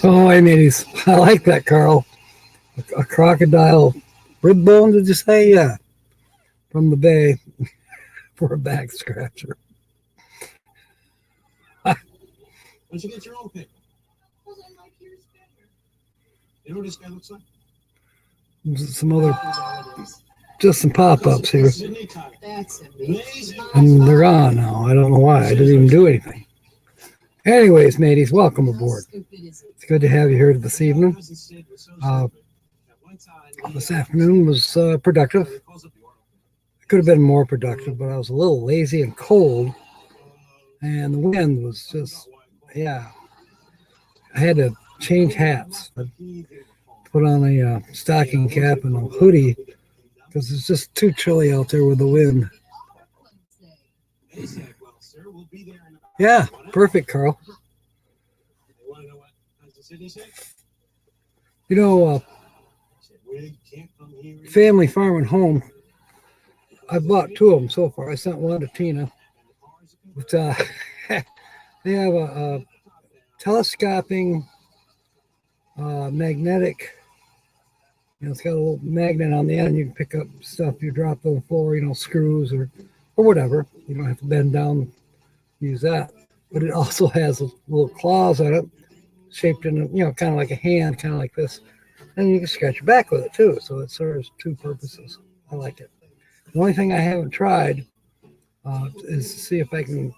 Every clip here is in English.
Oh, I mean, I like that, Carl. A crocodile rib bone, did you say? Yeah, from the bay for a back scratcher. Why don't you get your own paper? You know what this guy looks like? Some other, just some pop-ups here. That's amazing. And they're gone now. I don't know why. I didn't even do anything. Anyways, mateys, welcome aboard. It's good to have you here this evening. This afternoon was productive. It could have been more productive, but I was a little lazy and cold. And the wind was just, yeah. I had to change hats. I put on a stocking cap and a hoodie because it's just too chilly out there with the wind. Yeah, perfect, Carl. You know, family farm and home, I bought two of them so far. I sent one to Tina. But, they have a telescoping magnetic, it's got a little magnet on the end. You can pick up stuff you drop on the floor, screws or whatever. You don't have to bend down, use that. But it also has little claws on it, shaped in, kind of like a hand, kind of like this. And you can scratch your back with it too. So it serves two purposes. I like it. The only thing I haven't tried is to see if I can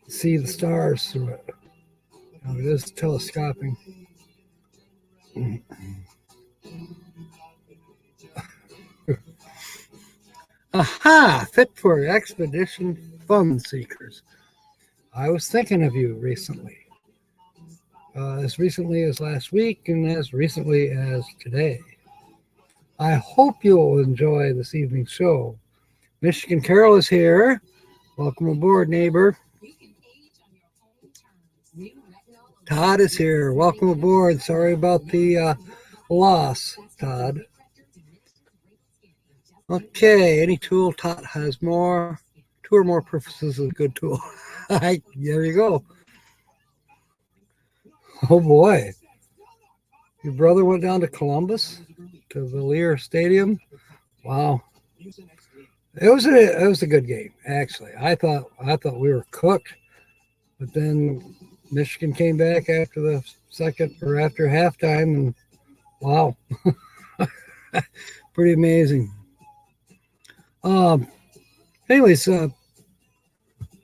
see the stars through it. It is telescoping. Aha! Fit for expedition fun seekers. I was thinking of you recently. As recently as last week and as recently as today. I hope you'll enjoy this evening's show. Michigan Carol is here. Welcome aboard, neighbor. Todd is here. Welcome aboard. Sorry about the loss, Todd. Okay, any tool Todd has more. Two or more purposes is a good tool. There you go. Oh boy. Your brother went down to Columbus, to the Lear Stadium. Wow. It was a good game, actually. I thought we were cooked, but then Michigan came back after the second or after halftime, and wow, pretty amazing. Anyways,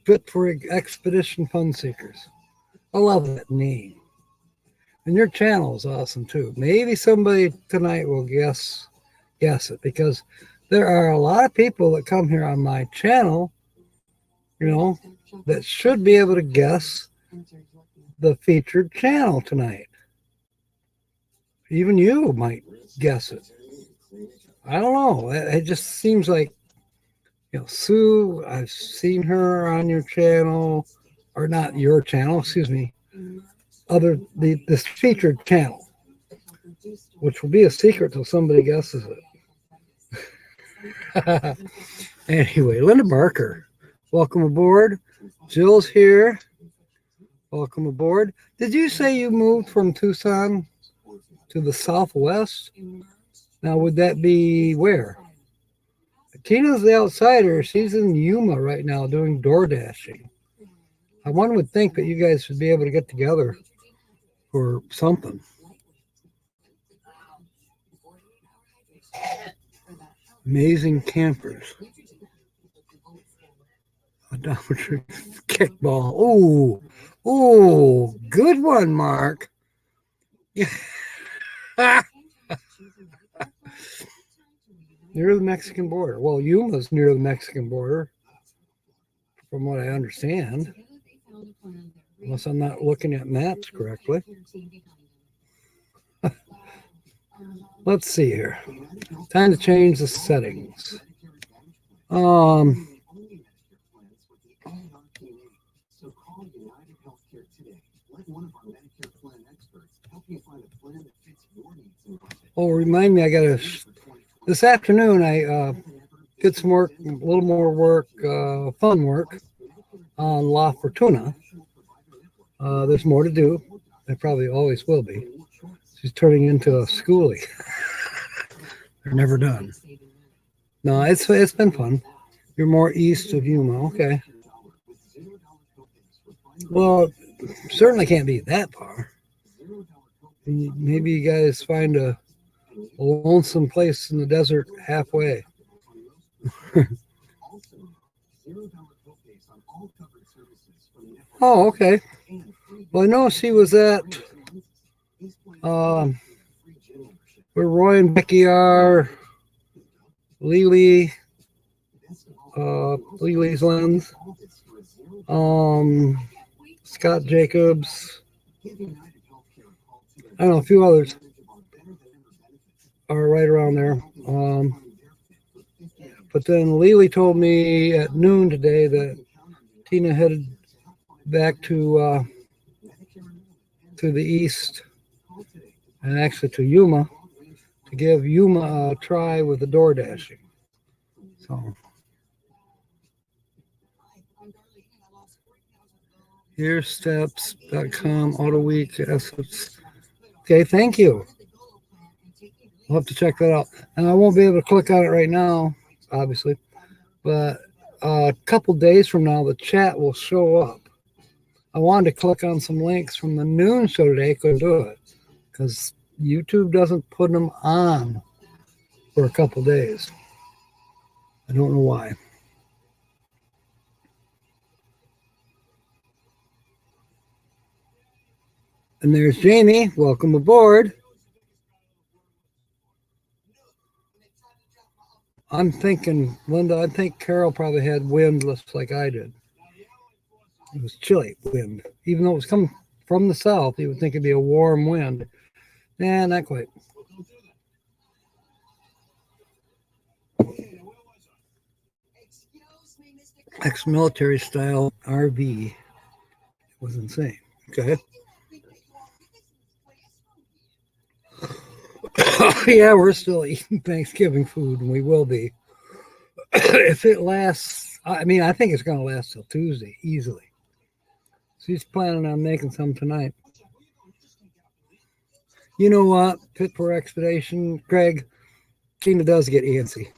fit for expedition fun seekers. I love that name, and your channel is awesome too. Maybe somebody tonight will guess it, because there are a lot of people that come here on my channel, that should be able to guess the featured channel tonight. Even you might guess it. I don't know. It just seems like, Sue, I've seen her on your channel, or not your channel, excuse me, this featured channel, which will be a secret till somebody guesses it. Anyway, Linda Barker, welcome aboard. Jill's here. Welcome aboard. Did you say you moved from Tucson to the Southwest? Now, would that be where? Tina's the outsider. She's in Yuma right now doing door dashing. One would think that you guys should be able to get together for something. Amazing campers. A geometry kickball. Ooh, good one, Mark. Near the Mexican border. Well, Yuma's near the Mexican border, from what I understand. Unless I'm not looking at maps correctly. Let's see here. Time to change the settings. Oh, remind me, this afternoon I did some work, a little more work, fun work on La Fortuna. There's more to do. They probably always will be. She's turning into a schoolie. They're never done. No, it's been fun. You're more east of Yuma. Okay. Well, certainly can't be that far. Maybe you guys find a lonesome place in the desert halfway. Oh, okay. Well, I know she was at where Roy and Becky are, Lily, Lily's Lens, Scott Jacobs. I don't know, a few others are right around there. But then Lily told me at noon today that Tina headed back to the east and actually to Yuma to give Yuma a try with the door dashing. So heresteps.com, Auto Week assets. Okay, thank you. I'll have to check that out. And I won't be able to click on it right now, obviously, but a couple days from now, the chat will show up. I wanted to click on some links from the noon show today. Couldn't do it because YouTube doesn't put them on for a couple days. I don't know why. And there's Jamie. Welcome aboard. I'm thinking, Linda, I think Carol probably had wind just like I did. It was chilly wind. Even though it was coming from the south, you would think it'd be a warm wind. Nah, not quite. Ex-military style RV. It was insane. Okay. Yeah, we're still eating Thanksgiving food, and we will be. If it lasts, I mean, I think it's going to last till Tuesday, easily. She's planning on making some tonight. You know what? Fit for expedition, Greg, Tina does get antsy.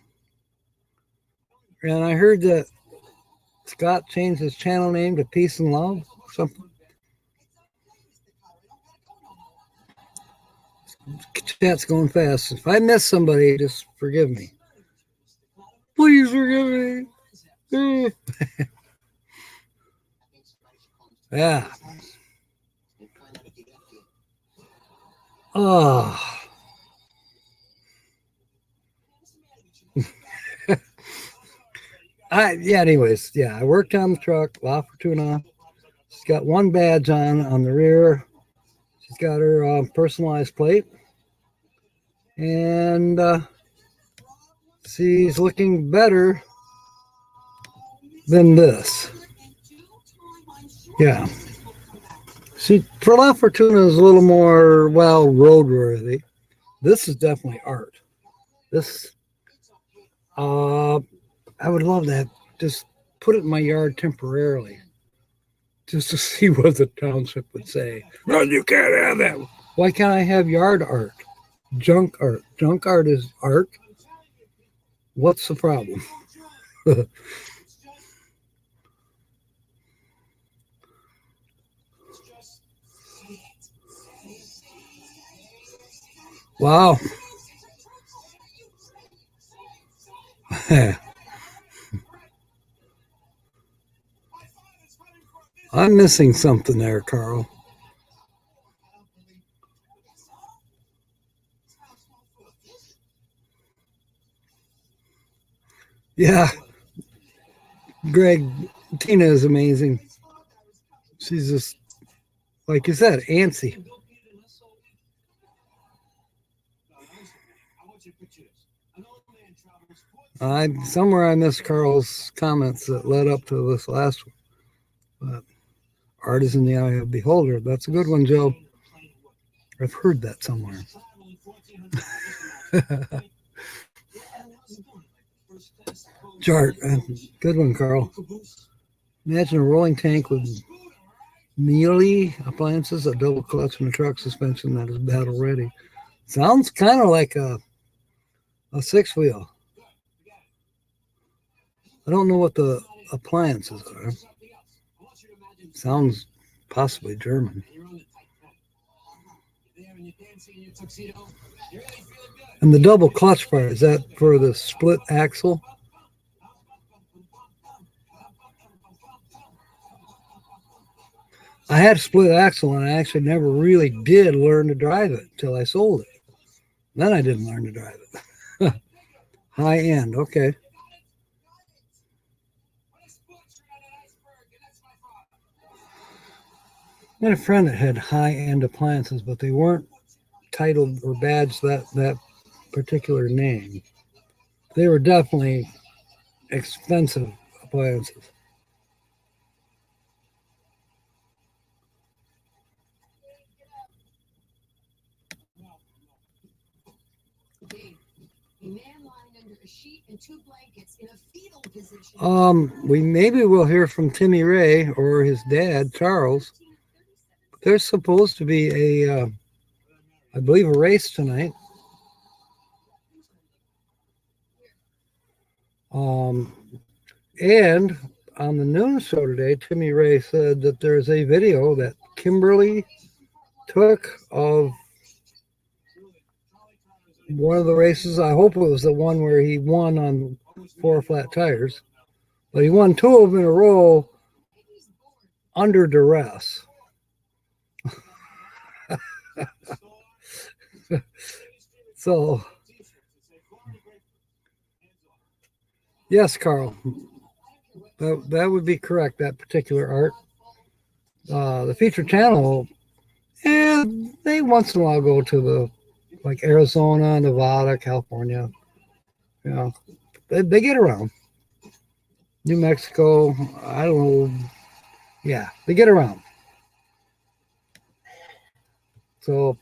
And I heard that Scott changed his channel name to Peace and Love or something. Chat's going fast. If I miss somebody, just forgive me. Please forgive me. Yeah. Oh. Anyways, I worked on the truck, La Fortuna. She's got one badge on the rear. She's got her personalized plate. And she's looking better than this. Yeah. For La Fortuna is a little more, roadworthy. This is definitely art. This, I would love that. Just put it in my yard temporarily, just to see what the township would say. No, you can't have that. Why can't I have yard art? Junk art. Junk art is art. What's the problem? Wow. I'm missing something there, Carl. Yeah. Greg, Tina is amazing. She's just, like you said, antsy. Somewhere I missed Carl's comments that led up to this last one. But art is in the eye of the beholder. That's a good one, Joe. I've heard that somewhere. Chart. Good one, Carl. Imagine a rolling tank with Neely appliances, a double clutch and a truck suspension that is battle ready. Sounds kind of like a six wheel. I don't know what the appliances are. Sounds possibly German. And the double clutch part, is that for the split axle? I had a split axle and I actually never really did learn to drive it until I sold it. Then I didn't learn to drive it. High end, okay. I had a friend that had high end appliances, but they weren't titled or badged that particular name. They were definitely expensive appliances. We maybe will hear from Timmy Ray or his dad, Charles. There's supposed to be a, I believe, a race tonight. And on the noon show today, Timmy Ray said that there's a video that Kimberly took of one of the races. I hope it was the one where he won on 4 flat tires, but he won 2 of them in a row under duress. So, yes, Carl, that would be correct, that particular art. The feature channel, and they once in a while go to the, like, Arizona, Nevada, California. You know, they get around. New Mexico, I don't know. Yeah, they get around. So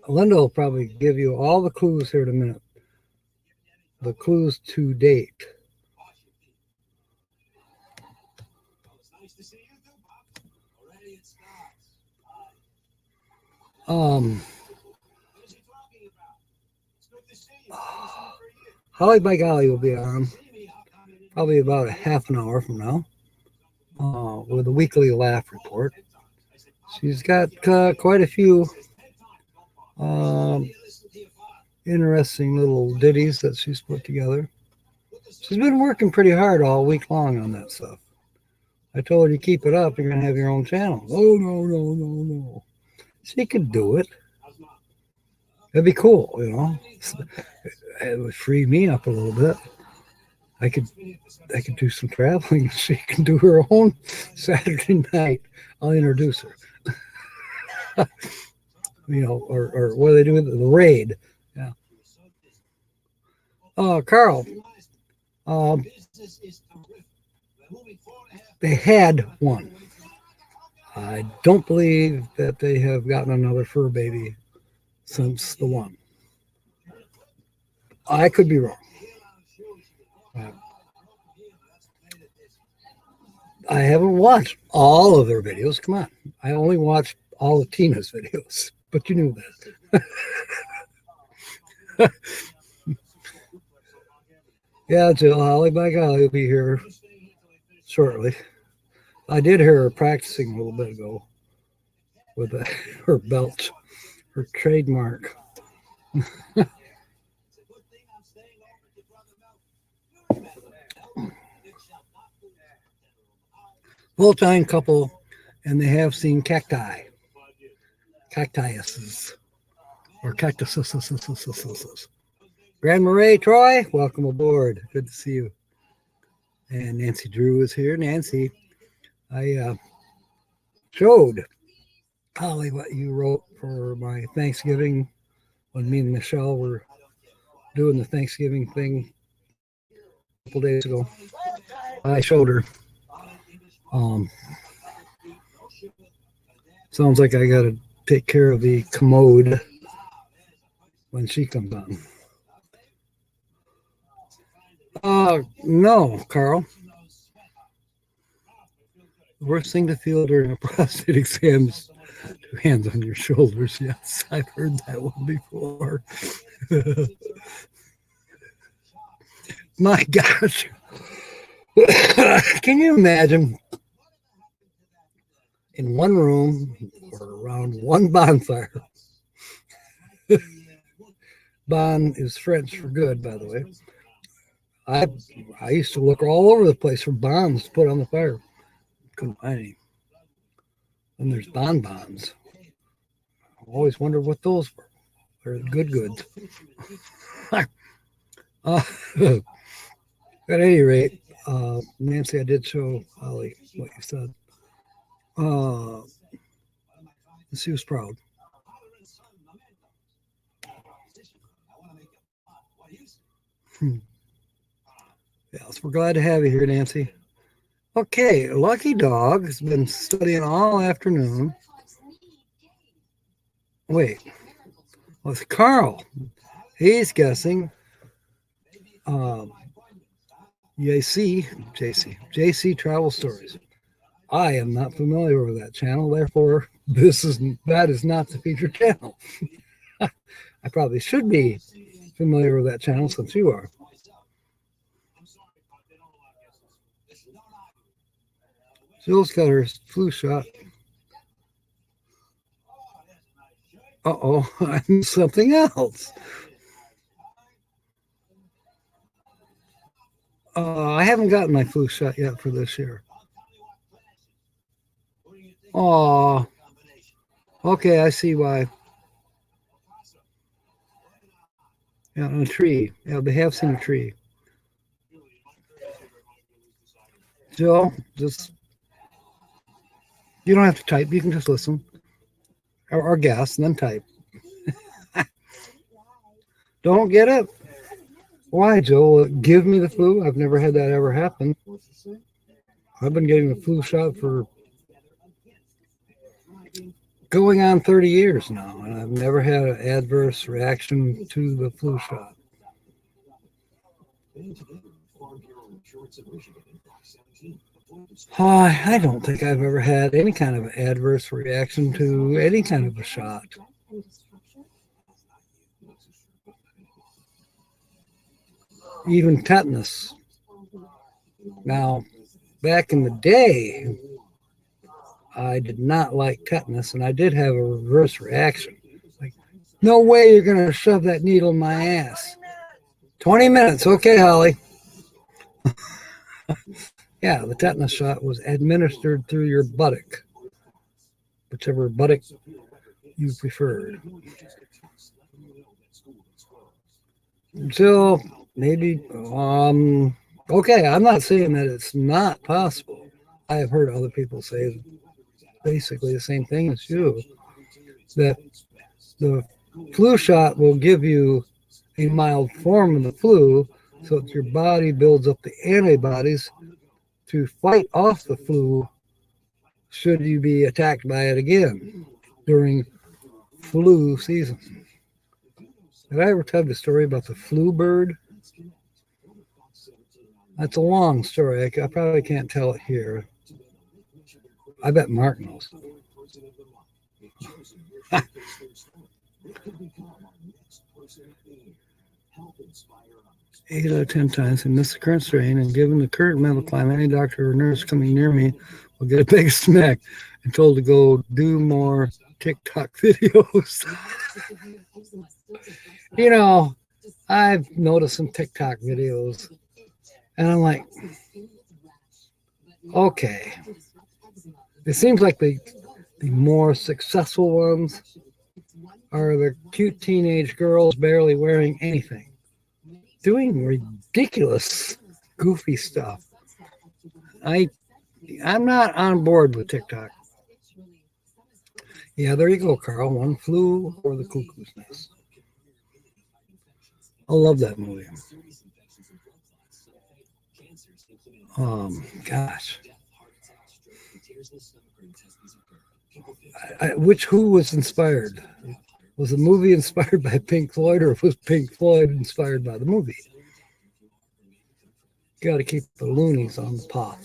Linda will probably give you all the clues here in a minute. The clues to date. Holly by Golly will be on probably about a half an hour from now with a weekly laugh report. She's got quite a few interesting little ditties that she's put together. She's been working pretty hard all week long on that stuff. I told her, you keep it up, you're going to have your own channel. Oh, no. She could do it. That'd be cool, you know. It would free me up a little bit. I could do some traveling. She can do her own Saturday night. I'll introduce her. You know, or what do they do with the raid? Yeah. Carl. They had one. I don't believe that they have gotten another fur baby since the one. I could be wrong. I haven't watched all of their videos. Come on. I only watched all of Tina's videos, but you knew that. Yeah, Jill, Holly by Golly will be here shortly. I did hear her practicing a little bit ago with her belt, her trademark. Full-time couple, and they have seen cactuses, or cactuses. Grand Marais, Troy, welcome aboard. Good to see you. And Nancy Drew is here. Nancy, I showed Holly what you wrote for my Thanksgiving when me and Michelle were doing the Thanksgiving thing a couple days ago. I showed her. Sounds like I got to take care of the commode when she comes on. No, Carl. The worst thing to feel during a prostate exam is two hands on your shoulders. Yes, I've heard that one before. My gosh. Can you imagine in one room or around one bonfire? Bon is French for good, by the way. I used to look all over the place for bombs to put on the fire. Couldn't find any. And there's bonbons. I always wondered what those were. They're good goods. At any rate, Nancy, I did show Holly what you said. She was proud. Yes, we're glad to have you here, Nancy. Okay, Lucky Dog has been studying all afternoon. Wait, well, it's Carl. He's guessing JC Travel Stories. I am not familiar with that channel, therefore that is not the featured channel. I probably should be familiar with that channel since you are. Jill's got her flu shot. Uh-oh, I missed something else. I haven't gotten my flu shot yet for this year. Oh, okay, I see why. Yeah, on a tree. Yeah, they have seen a tree. Jill, you don't have to type. You can just listen or guess and then type. Don't get it? Why, Joe? Give me the flu? I've never had that ever happen. I've been getting the flu shot for going on 30 years now, and I've never had an adverse reaction to the flu shot. I don't think I've ever had any kind of adverse reaction to any kind of a shot. Even tetanus. Now, back in the day, I did not like tetanus, and I did have a reverse reaction. Like, no way you're going to shove that needle in my ass. 20 minutes. Okay, Holly. Yeah, the tetanus shot was administered through your buttock, whichever buttock you preferred. So, maybe, okay, I'm not saying that it's not possible. I have heard other people say basically the same thing as you, that the flu shot will give you a mild form of the flu so that your body builds up the antibodies to fight off the flu should you be attacked by it again during flu season. Did I ever tell the story about the flu bird? That's a long story. I probably can't tell it here. I bet Mark knows. 8 out of 10 times, and miss the current strain, and given the current medical climate, any doctor or nurse coming near me will get a big smack and told to go do more TikTok videos. You know, I've noticed some TikTok videos, and I'm like, okay. It seems like the more successful ones are the cute teenage girls barely wearing anything, doing ridiculous, goofy stuff. I'm not on board with TikTok. Yeah, there you go, Carl. One flew over the cuckoo's nest. I love that movie. Gosh. Who was inspired? Was the movie inspired by Pink Floyd, or was Pink Floyd inspired by the movie? Got to keep the loonies on the pop.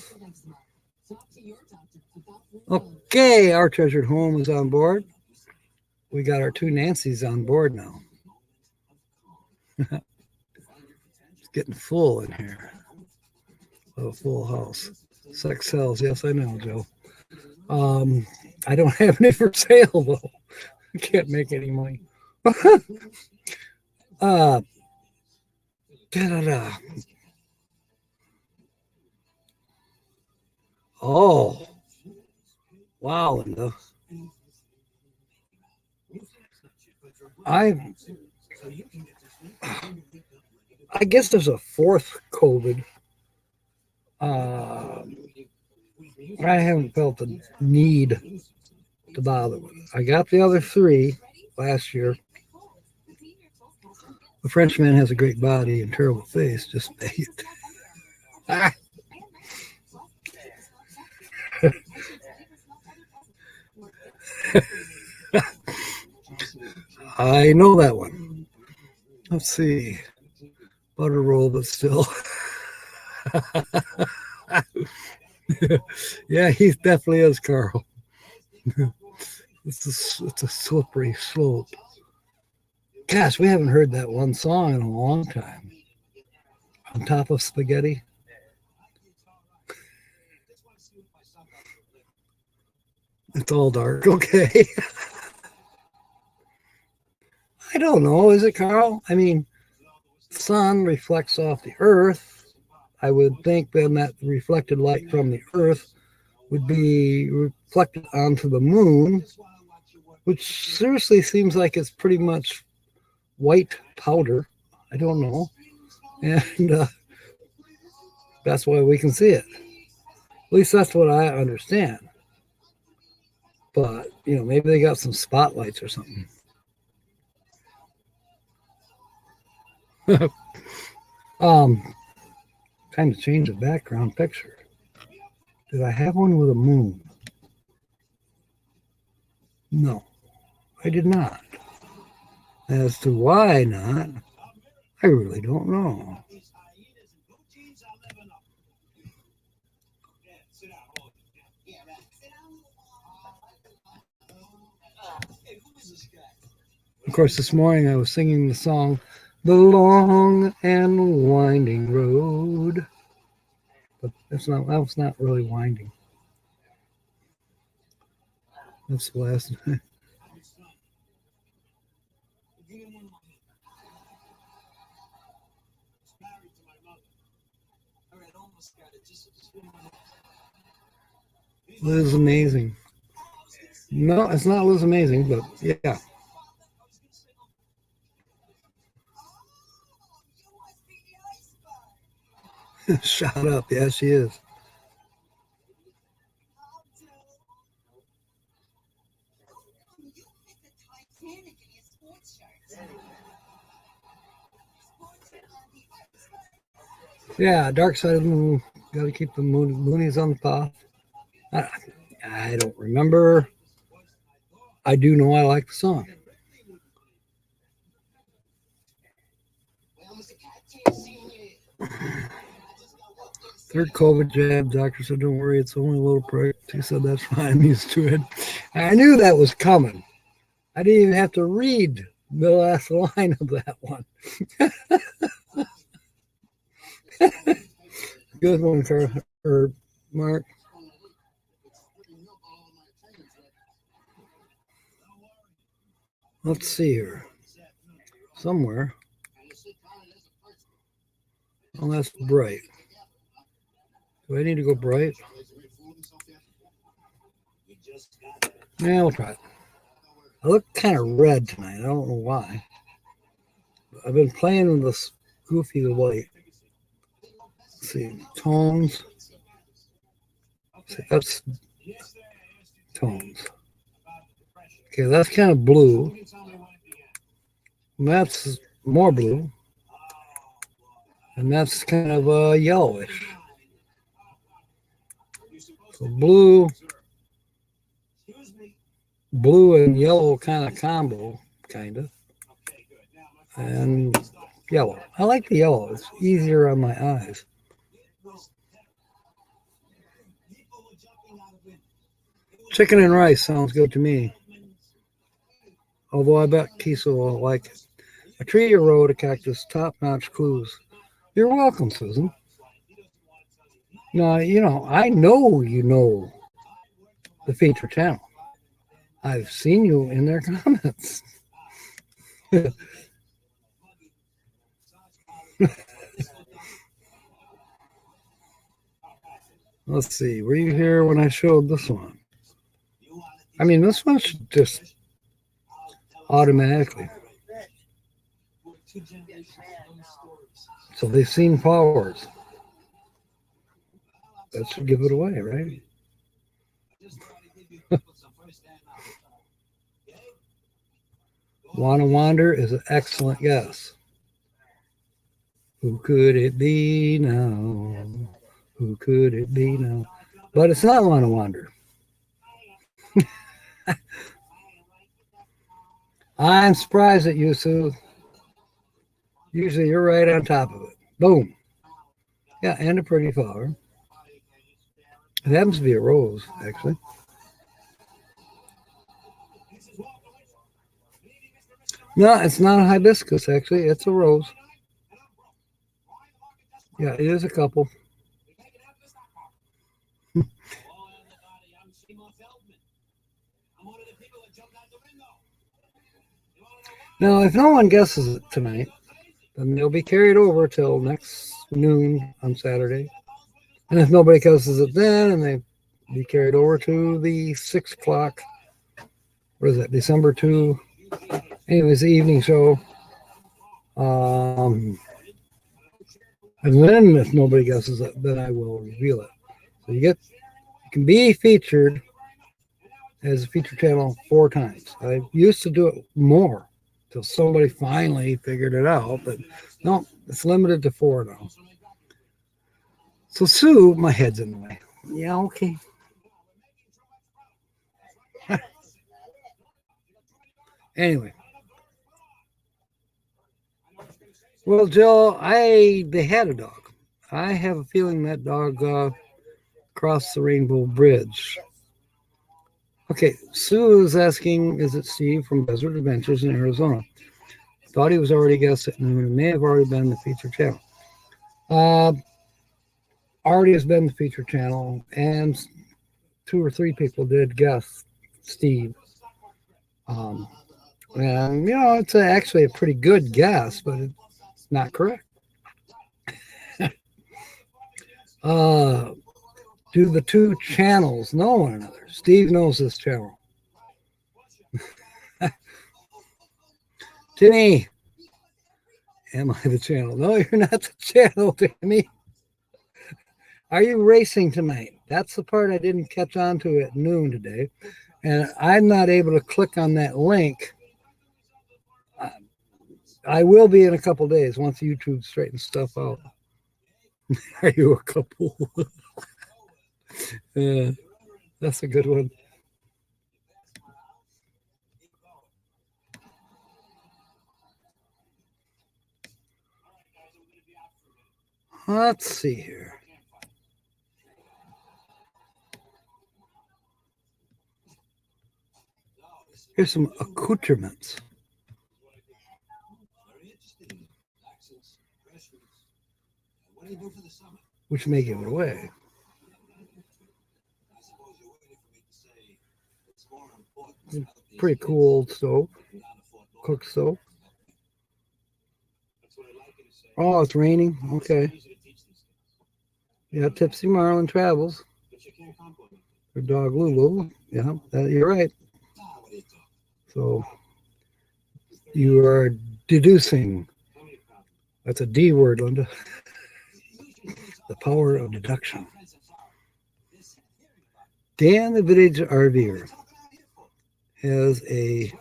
Okay, our treasured home is on board. We got our two Nancys on board now. It's getting full in here. A full house. Sex sells. Yes, I know, Joe. I don't have any for sale though. I can't make any money. uh, da-da-da. Oh, wow, Linda. I guess there's a fourth COVID. I haven't felt the need to bother with it. I got the other three last year. The Frenchman has a great body and terrible face. Just I know that one. Let's see. Butter roll, but still. Yeah, he definitely is, Carl. It's a slippery slope. Gosh, we haven't heard that one song in a long time. On top of spaghetti. It's all dark. Okay. I don't know. Is it, Carl? I mean, the sun reflects off the earth. I would think then that reflected light from the earth would be reflected onto the moon, which seriously seems like it's pretty much white powder. I don't know. And that's why we can see it. At least that's what I understand. But, maybe they got some spotlights or something. Time to change the background picture. Did I have one with a moon? No, I did not. As to why not, I really don't know. Of course, this morning I was singing the song, "The Long and Winding Road." But that was not really winding. That's the last night. Liz Amazing. No, it's not Liz Amazing, but yeah. Shut up. Yeah, she is. Yeah, Dark Side of the Moon. Got to keep the moonies on the path. I don't remember. I do know I like the song. Third COVID jab. Doctor said, "Don't worry, it's only a little prick." He said, "That's fine. I'm used to it." I knew that was coming. I didn't even have to read the last line of that one. Good one, or Mark. Let's see here. Somewhere. Oh, that's bright. Do I need to go bright? Yeah, we'll try it. I look kind of red tonight. I don't know why. I've been playing with this goofy light. Let's see, tones. See, that's tones. Okay, that's kind of blue. And that's more blue. And that's kind of yellowish. So blue and yellow kind of combo, kind of. And yellow. I like the yellow. It's easier on my eyes. Chicken and rice sounds good to me. Although I bet Kiesel will like it. A tree, a road, a cactus, top-notch clues. You're welcome, Susan. Now, I know you know the feature channel. I've seen you in their comments. Let's see. Were you here when I showed this one? I mean, this one should just automatically. So they've seen powers. That should give it away, right? Wanna Wander is an excellent guess. Who could it be now? Who could it be now? But it's not Wanna Wander. I'm surprised at you, Sue. Usually you're right on top of it. Boom. Yeah, and a pretty flower. It happens to be a rose, actually. No, it's not a hibiscus, actually. It's a rose. Yeah, it is a couple. Now, if no one guesses it tonight, then they'll be carried over till next noon on Saturday. And if nobody guesses it then, and they be carried over to the 6 o'clock, what is it, December 2? Anyways, the evening show. And then if nobody guesses it, then I will reveal it. So you can be featured as a feature channel 4 times. I used to do it more till somebody finally figured it out, but no, it's limited to 4 now. So Sue, my head's in the way. Yeah, okay. Anyway. Well, Jill, they had a dog. I have a feeling that dog crossed the Rainbow Bridge. Okay, Sue is asking, is it Steve from Desert Adventures in Arizona? Thought he was already guessed it, and it may have already been the feature channel. Already has been the feature channel, and 2 or 3 people did guess Steve. And, it's actually a pretty good guess, but it's not correct. Do the 2 channels know one another? Steve knows this channel. Timmy, am I the channel? No, you're not the channel, Timmy. Are you racing tonight? That's the part I didn't catch on to at noon today. And I'm not able to click on that link. I will be in a couple days once YouTube straightens stuff out. Are you a couple? That's a good one. Let's see here. Here's some accoutrements, which may give it away. Pretty cool old stove, cook stove. Oh, it's raining. Okay. Yeah, Tipsy Marlin travels. Her dog Lulu. Yeah, you're right. So you are deducing. That's a D word, Linda. The power of deduction. Dan the Vintage RVer has a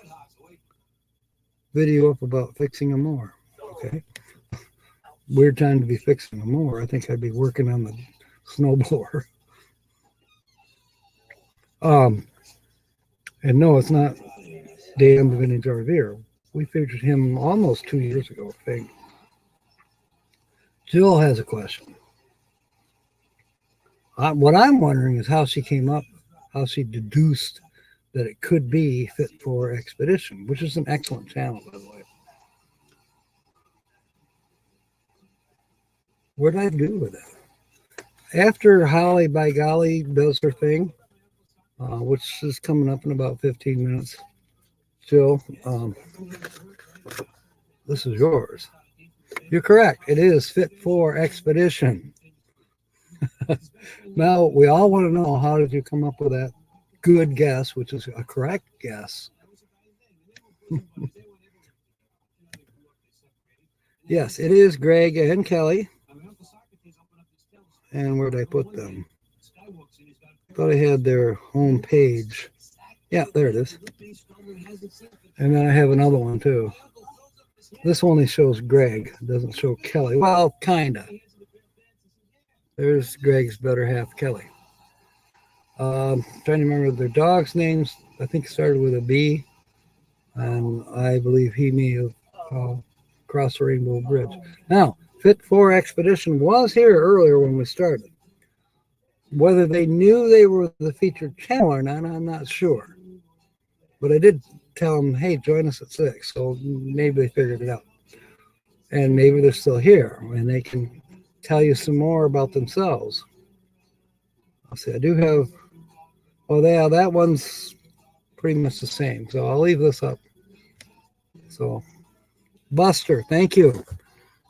video up about fixing a mower. Okay. Weird time to be fixing a mower. I think I'd be working on the snowblower. And no, it's not Dan the Vintage RVer. We featured him almost 2 years ago, I think. Jill has a question. What I'm wondering is how how she deduced that it could be Fit for Expedition, which is an excellent channel, by the way. What did I do with it? After Holly by Golly does her thing, which is coming up in about 15 minutes, Jill, this is yours. You're correct. It is Fit for Expedition. Now, we all want to know, how did you come up with that good guess, which is a correct guess? Yes, it is Greg and Kelly. And where did I put them? I thought I had their home page. Yeah, there it is. And then I have another one too. This only shows Greg, it doesn't show Kelly. Well, kinda. There's Greg's better half, Kelly. Trying to remember their dogs' names. I think it started with a B. And I believe he may have crossed the Rainbow Bridge. Now, Fit for Expedition was here earlier when we started. Whether they knew they were the featured channel or not, I'm not sure. But I did tell them, hey, join us at 6. So maybe they figured it out. And maybe they're still here and they can tell you some more about themselves. I'll see, I do have, oh yeah, that one's pretty much the same. So I'll leave this up. So Buster, thank you.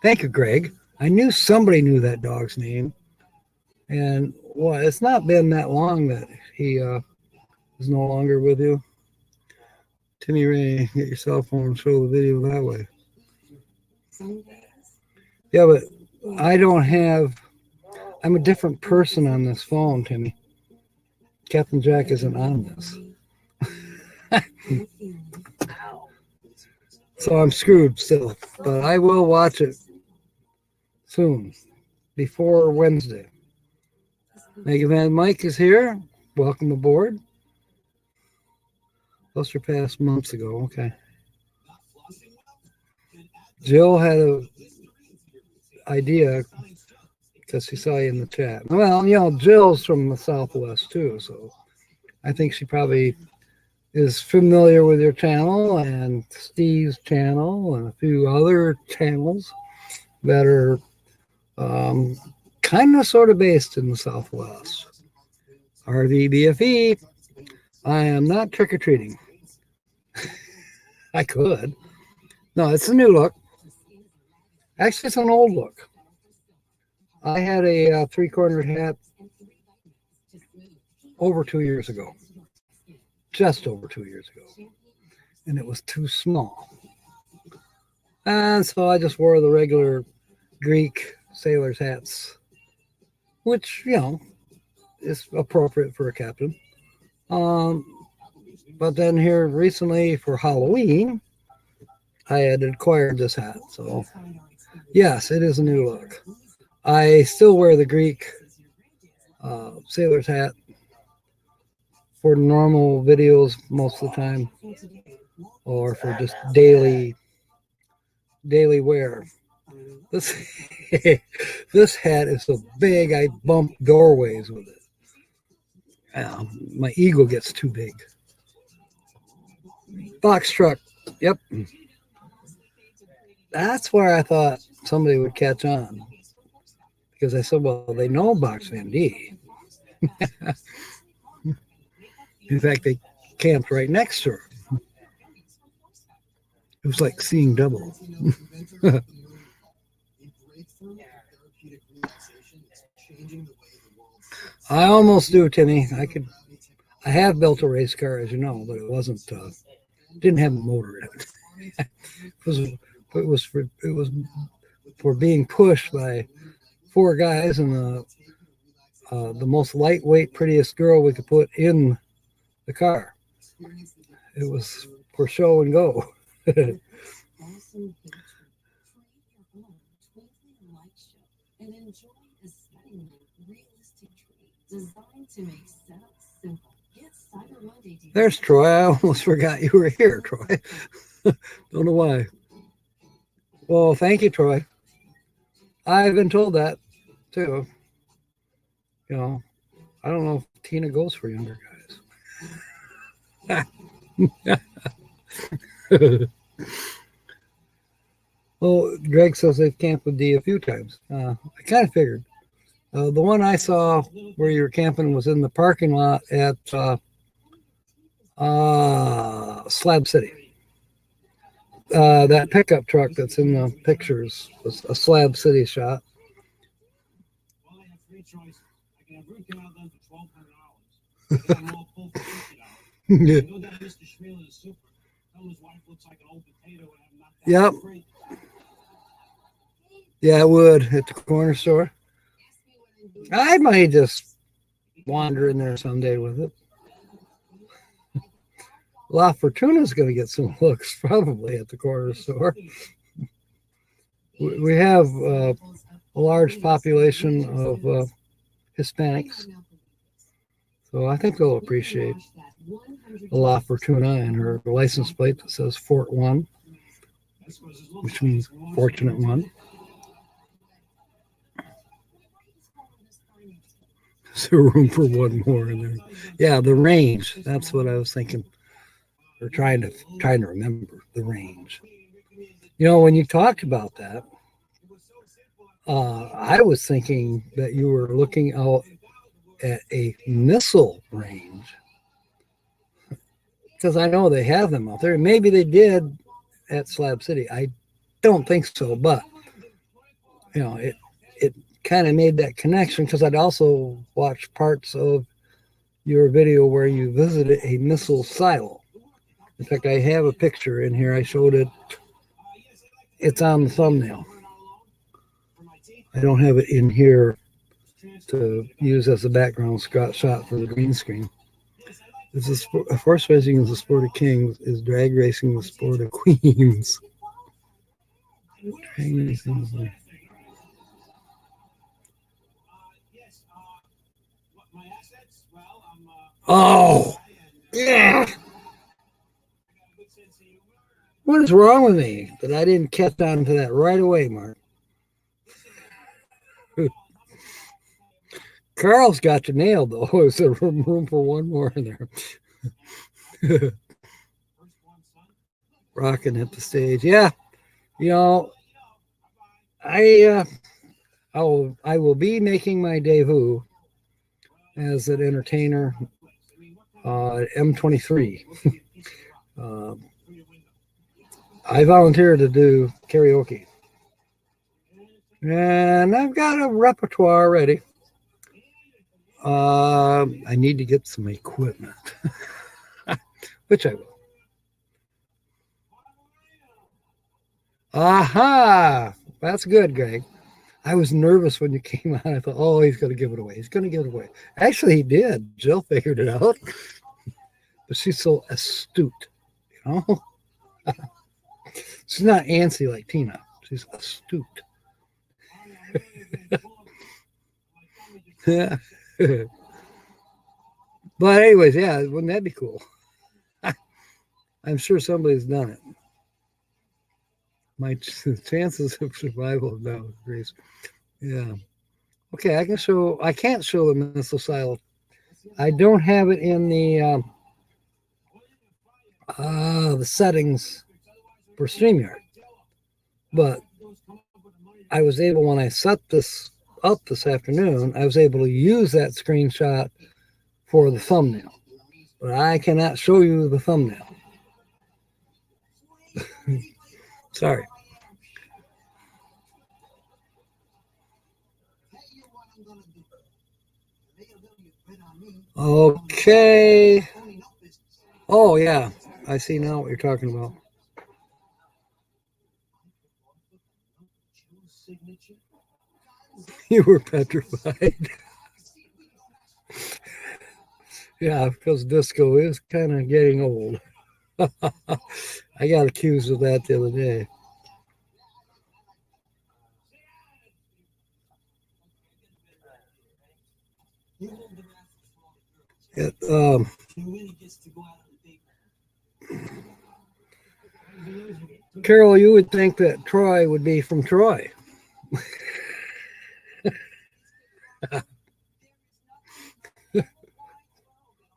Thank you, Greg. I knew somebody knew that dog's name. And well, it's not been that long that he is no longer with you. Timmy Ray, get your cell phone and show the video that way. Yeah, but I don't have, I'm a different person on this phone, Timmy. Captain Jack isn't on this. So I'm screwed still, but I will watch it soon, before Wednesday. Mega Man Mike is here. Welcome aboard. Buster passed months ago. Okay. Jill had an idea because she saw you in the chat. Well, you know, Jill's from the Southwest too, so I think she probably is familiar with your channel and Steve's channel and a few other channels that are kind of sort of based in the Southwest. RVBFE, I am not trick-or-treating. I could. No, it's a new look. Actually, it's an old look. I had a three-cornered hat over 2 years ago. Just over 2 years ago. And it was too small. And so I just wore the regular Greek sailor's hats, which, you know, is appropriate for a captain. But then here recently for Halloween, I had acquired this hat. So, yes, it is a new look. I still wear the Greek sailor's hat for normal videos most of the time, or for just daily wear. This this hat is so big I bump doorways with it. My ego gets too big. Box truck, yep. That's where I thought somebody would catch on, because I said, well, they know Box Van D. In fact, they camped right next to her. It was like seeing double. I almost do, Timmy. I have built a race car, as you know, but it wasn't. Didn't have a motor in it. it was for being pushed by 4 guys and the most lightweight, prettiest girl we could put in the car. It was for show and go. There's Troy. I almost forgot you were here, Troy. Don't know why. Well, thank you, Troy. I've been told that too. You know, I don't know if Tina goes for younger guys. Well, Greg says they've camped with D a few times. I kind of figured. The one I saw where you were camping was in the parking lot at Slab City. That pickup truck that's in the pictures was a Slab City shot. Well, I have three choices. I can have root canal done for $1,200. I can have them all pulled for $50. I can go down to Mr. Schmiel in the super. Tell him his wife looks like an old potato and have knocked out Yep. for free. Yeah, it would at the corner store. I might just wander in there someday with it. La Fortuna's going to get some looks probably at the corner store. We have a large population of Hispanics, so I think they'll appreciate La Fortuna and her license plate that says Fort One, which means fortunate one. Is there room for one more in there? Yeah, the range. That's what I was thinking. Or trying to remember the range. You know, when you talked about that, I was thinking that you were looking out at a missile range, because I know they have them out there. Maybe they did at Slab City. I don't think so, but you know, it kind of made that connection because I'd also watched parts of your video where you visited a missile silo. In fact, I have a picture in here. I showed it. It's on the thumbnail. I don't have it in here to use as a background shot for the green screen. Horse racing is the sport of kings. Is drag racing the sport of queens? Drag racing is the... Oh, yeah. What is wrong with me that I didn't catch on to that right away, Mark? Carl's got you nailed, though. Is there room for one more in there? Rocking at the stage. Yeah. You know, I will be making my debut as an entertainer at M23. I volunteered to do karaoke. And I've got a repertoire ready. I need to get some equipment, which I will. Aha! That's good, Greg. I was nervous when you came on. I thought, oh, he's going to give it away. He's going to give it away. Actually, he did. Jill figured it out. But she's so astute, you know? She's not antsy like Tina. She's astute. Yeah. But anyways, yeah, wouldn't that be cool? I'm sure somebody's done it. My chances of survival now increase. Yeah. Okay, I can't show the missile silo. I don't have it in the settings for StreamYard. But I was able, when I set this up this afternoon, I was able to use that screenshot for the thumbnail. But I cannot show you the thumbnail. Sorry. Okay. Oh, yeah. I see now what you're talking about. You were petrified. Yeah, because disco is kind of getting old. I got accused of that the other day. Carol, you would think that Troy would be from Troy.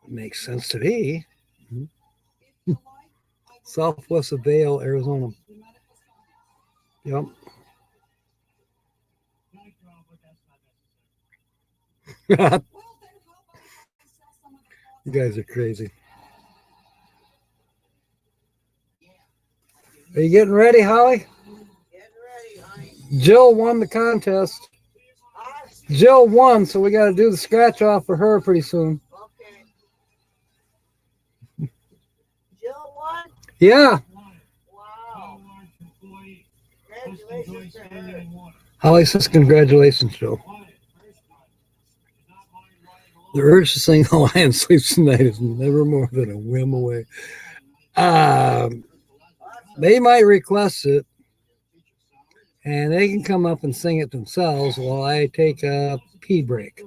Makes sense to me. southwest of Vail, Arizona. Yep. You guys are crazy. Are you getting ready, Holly? Jill won the contest. Jill won, so we got to do the scratch off for her pretty soon. Okay. Jill won? Yeah. Wow. Congratulations to her. Holly says congratulations, Jill. The urge to sing Hawaiian Sleeps Tonight is never more than a whim away. They might request it, and they can come up and sing it themselves while I take a pee break.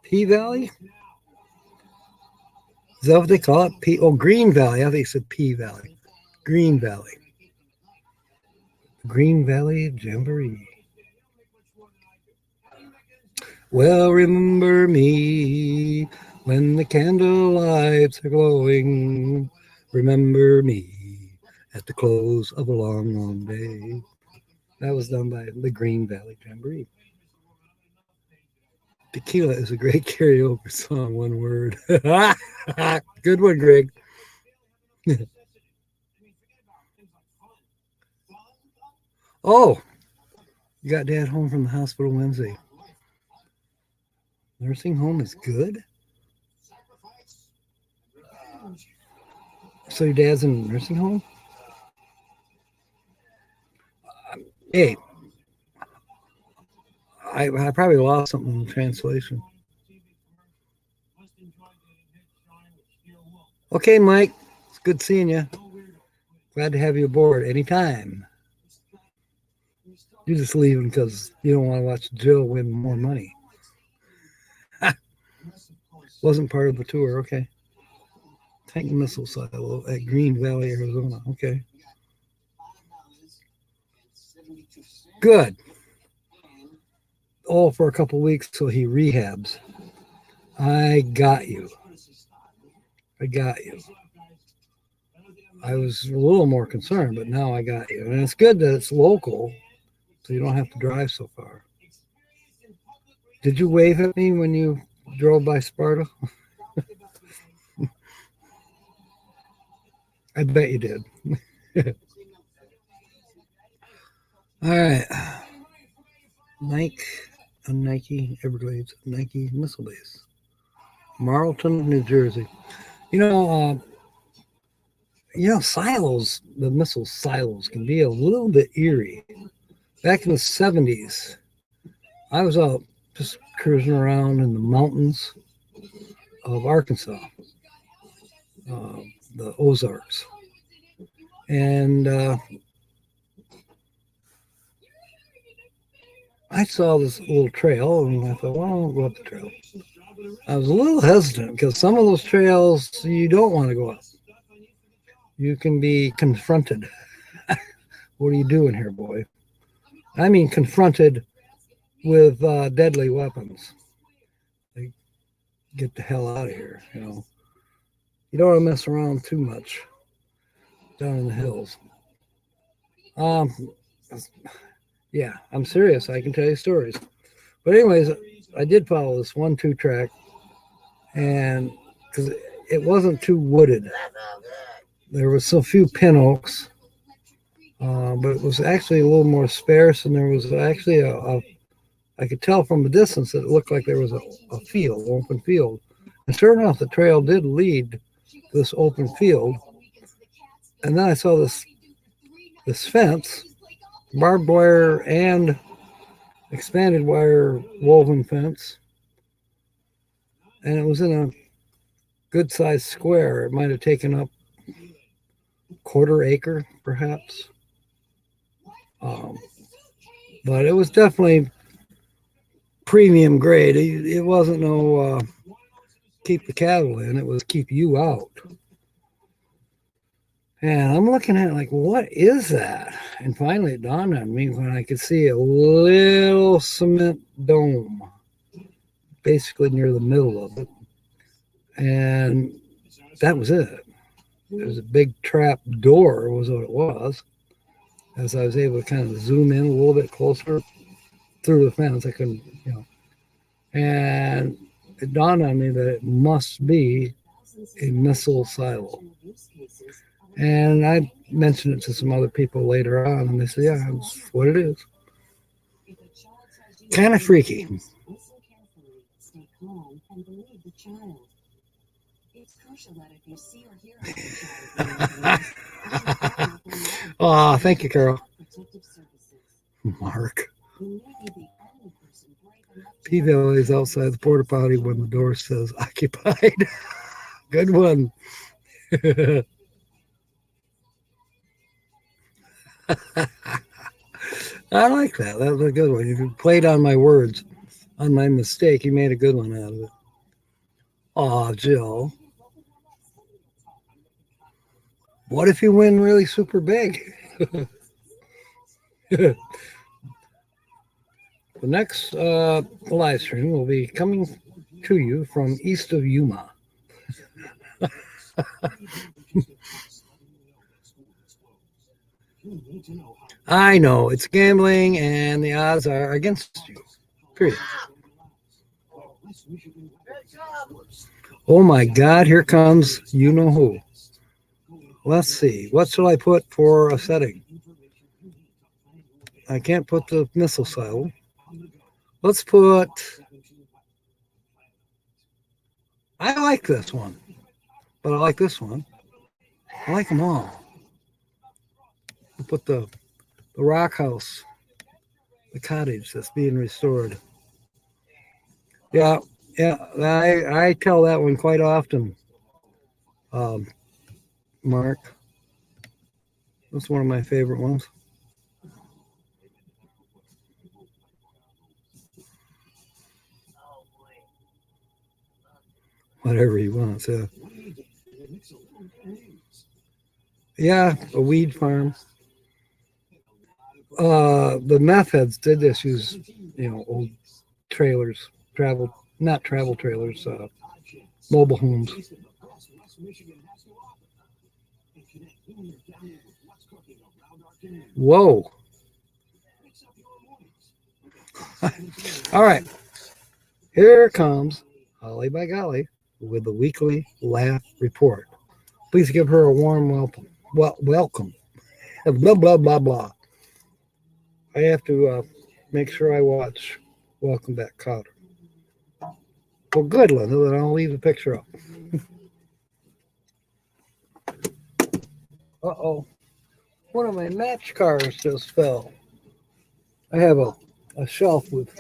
P Valley? Is that what they call it? Green Valley. I think they said P Valley. Green Valley. Green Valley Jamboree. Well, remember me when the candle lights are glowing. Remember me at the close of a long, long day. That was done by the Green Valley Jamboree. Tequila is a great karaoke song, one word. Good one, Greg. Oh, you got Dad home from the hospital Wednesday. Nursing home is good? So your dad's in a nursing home? Hey, I probably lost something in the translation. Okay, Mike. It's good seeing you. Glad to have you aboard anytime. You're just leaving because you don't want to watch Jill win more money. Wasn't part of the tour. Okay. Tank missile silo at Green Valley, Arizona. Okay. Good. Oh, for a couple weeks so he rehabs. I got you. I was a little more concerned, but now I got you. And it's good that it's local, so you don't have to drive so far. Did you wave at me when you drove by Sparta? I bet you did. All right. Nike Everglades, Nike Missile Base. Marlton, New Jersey. Silos, the missile silos can be a little bit eerie. Back in the 70s, I was out just cruising around in the mountains of Arkansas, the Ozarks. And I saw this little trail, and I thought, well, I'll go up the trail. I was a little hesitant because some of those trails you don't want to go up. You can be confronted. What are you doing here, boy? I mean, confronted with deadly weapons. Like, get the hell out of here, You don't want to mess around too much down in the hills. Yeah, I'm serious. I can tell you stories. But anyways, I did follow this 1-2 track, and because it wasn't too wooded. There was a few pin oaks, but it was actually a little more sparse, and there was actually I could tell from a distance that it looked like there was a field, open field. And sure enough, the trail did lead to this open field. And then I saw this fence, barbed wire and expanded wire woven fence. And it was in a good-sized square. It might have taken up quarter acre, perhaps. But it was definitely premium grade. It wasn't no keep the cattle in. It was keep you out. And I'm looking at it like, what is that? And finally it dawned on me when I could see a little cement dome basically near the middle of it. And that was it. It was a big trap door was what it was. As I was able to kind of zoom in a little bit closer through the fence, I couldn't, and it dawned on me that it must be a missile silo. And I mentioned it to some other people later on, and they said, yeah, that's what it is. Kind of freaky. Oh, thank you, Carol. Mark. P-Valley is outside the porta potty when the door says occupied. Good one. I like that. That was a good one. You played on my words, on my mistake. You made a good one out of it. Aw, Jill. What if you win really super big? The next live stream will be coming to you from east of Yuma. I know it's gambling and the odds are against you. Period. Oh my God, here comes you know who. Let's see. What shall I put for a setting? I can't put the missile silo. Let's put. I like this one, but I like this one. I like them all. We'll put the rock house, the cottage that's being restored. Yeah, I tell that one quite often. Mark, that's one of my favorite ones. Whatever he wants, yeah. Yeah, a weed farm. The meth heads did this, use, old trailers, not travel trailers, mobile homes. Whoa. All right. Here comes Holly by Golly with the weekly laugh report. Please give her a warm welcome. Welcome. Blah, blah, blah, blah. I have to make sure I watch Welcome Back, Cotter. Well, good, Linda. Then I'll leave the picture up. Uh-oh. One of my match cars just fell. I have a shelf with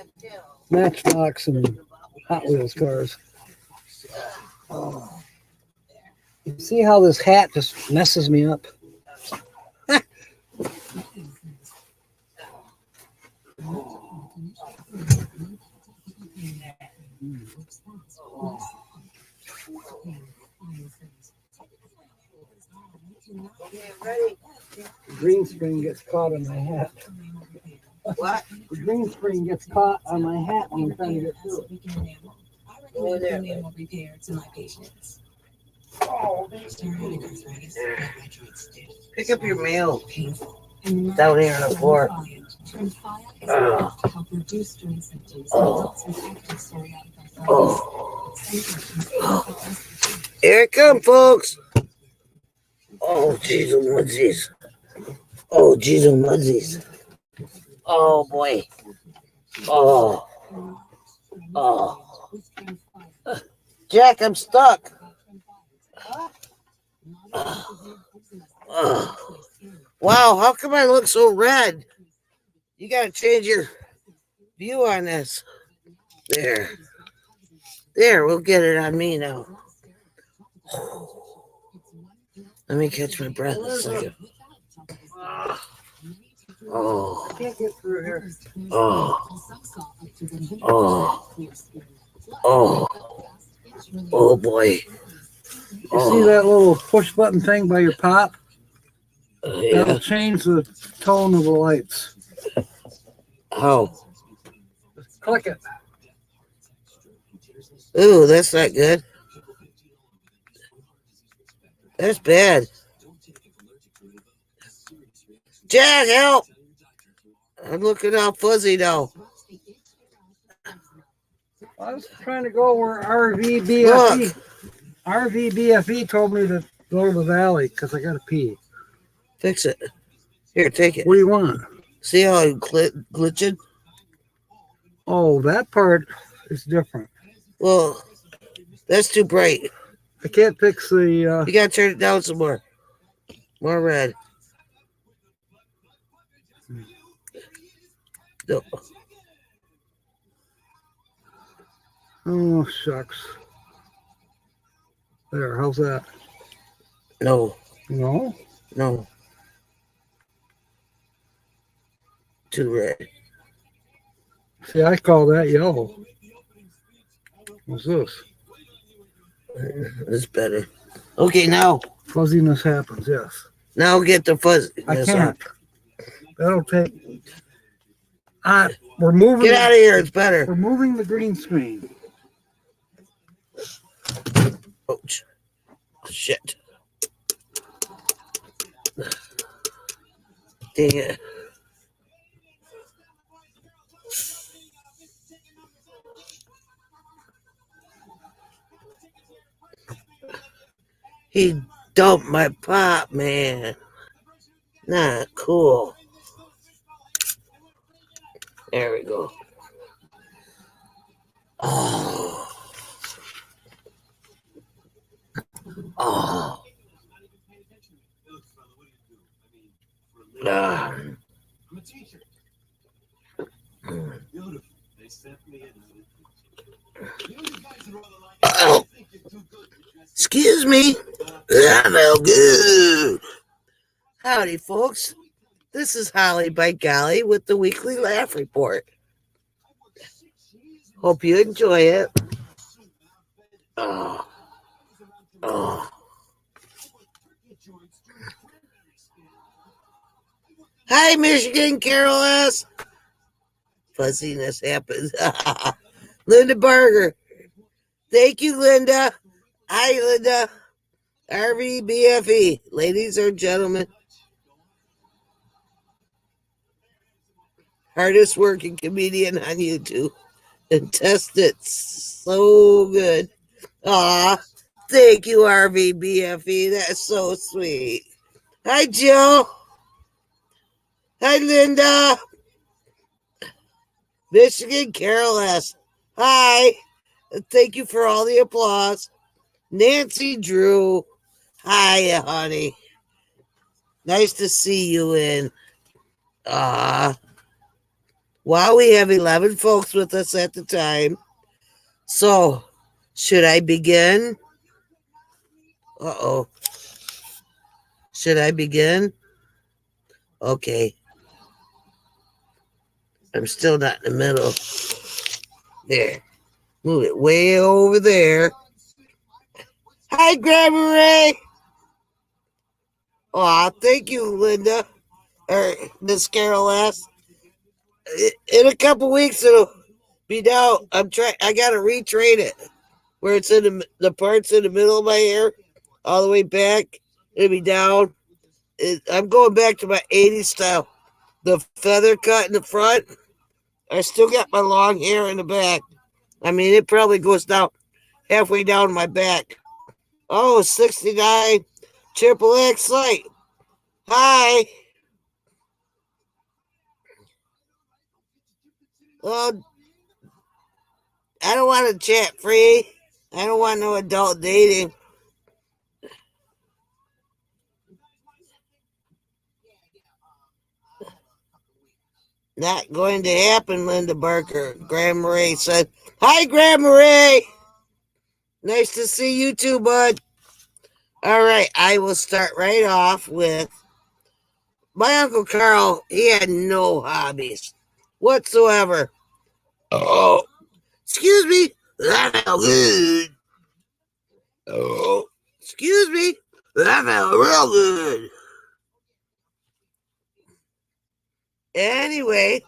Matchbox and Hot Wheels cars. Oh. You see how this hat just messes me up? The green screen gets caught on my hat. What? The green screen gets caught on my hat when I'm trying to get through it. Over there. Repair to my patients. Oh, Psoriatic arthritis, pick up your mail. painful. Down here on the floor. Tremfya is enough to help reduce joint symptoms in adults with active psoriatic arthritis. Oh. Here it comes, folks. Oh, jeez, oh, mudsies. Oh, jeez, oh, mudsies. Oh, boy. Oh. Oh. Jack, I'm stuck. Oh. Wow, how come I look so red? You got to change your view on this. There. There, we'll get it on me now. Let me catch my breath a second. Oh. I can't get through here. Oh. Oh. Oh. Oh, boy. You see that little push button thing by your pop? That'll Yeah. change the tone of the lights. How? Click it. Ooh, that's not good. That's bad. Jack, help! I'm looking all fuzzy now. I was trying to go where Look. RVBFE told me to go to the valley because I got to pee. Fix it. Here, take it. What do you want? See how I'm glitching? Oh, that part is different. Well, that's too bright. I can't fix the. You gotta turn it down some more. More red. No. Oh, shucks. There, how's that? No. No? No. Too red. See, I call that yellow. What's this? That's better. Okay, now. Fuzziness happens, yes. Now get the fuzz. I can't. That'll take. We're moving. Get out of here. It's better. We're moving the green screen. Ouch. Shit. Dang it. He dumped my pop, man. Not cool. There we go. Oh. Oh. Ah. I'm a teacher. Beautiful. They sent me in. You guys are all alike. I think you're too good to dress. Excuse me. I feel good. Howdy, folks. This is Holly by Golly with the weekly laugh report. Hope you enjoy it. Oh. Oh. Hi, Michigan, Carol S. Fuzziness happens. Linda Barger. Thank you, Linda. Hi, Linda. RVBFE. Ladies and gentlemen. Hardest working comedian on YouTube. And test it so good. Aw. Thank you, RVBFE. That's so sweet. Hi, Jill. Hi, Linda. Michigan Carol S. Hi. Thank you for all the applause. Nancy Drew. Hi, honey. Nice to see you in. Wow, we have 11 folks with us at the time. So, should I begin? Uh-oh. Should I begin? Okay. I'm still not in the middle. There. Move it way over there. Hi, Grandma Ray. Aw, thank you, Linda. Or Miss Carol S. In a couple weeks, it'll be down. I gotta retrain it. Where it's in the parts in the middle of my hair, all the way back. It'll be down. I'm going back to my 80s style. The feather cut in the front. I still got my long hair in the back. I mean, it probably goes down halfway down my back. Oh, 69 Triple X light. Hi. Well, I don't want to chat free. I don't want no adult dating. Not going to happen, Linda Barker. Grandma Ray said, hi, Grandma Ray. Nice to see you too, bud. All right, I will start right off with my Uncle Carl. He had no hobbies whatsoever. Oh, excuse me. That felt good. Oh, excuse me. That felt real good. Anyway,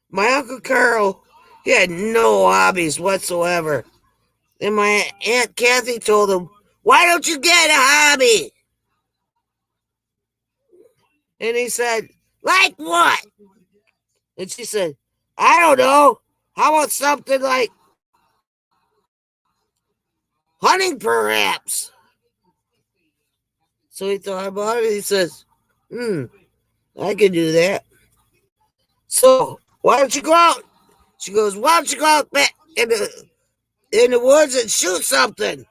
my Uncle Carl, he had no hobbies whatsoever. And my Aunt Kathy told him, "Why don't you get a hobby?" And he said, "Like what?" And she said, "I don't know. How about something like hunting, perhaps?" So he thought about it. He says, I can do that. So why don't you go out? She goes, "Why don't you go out back in the woods and shoot something?"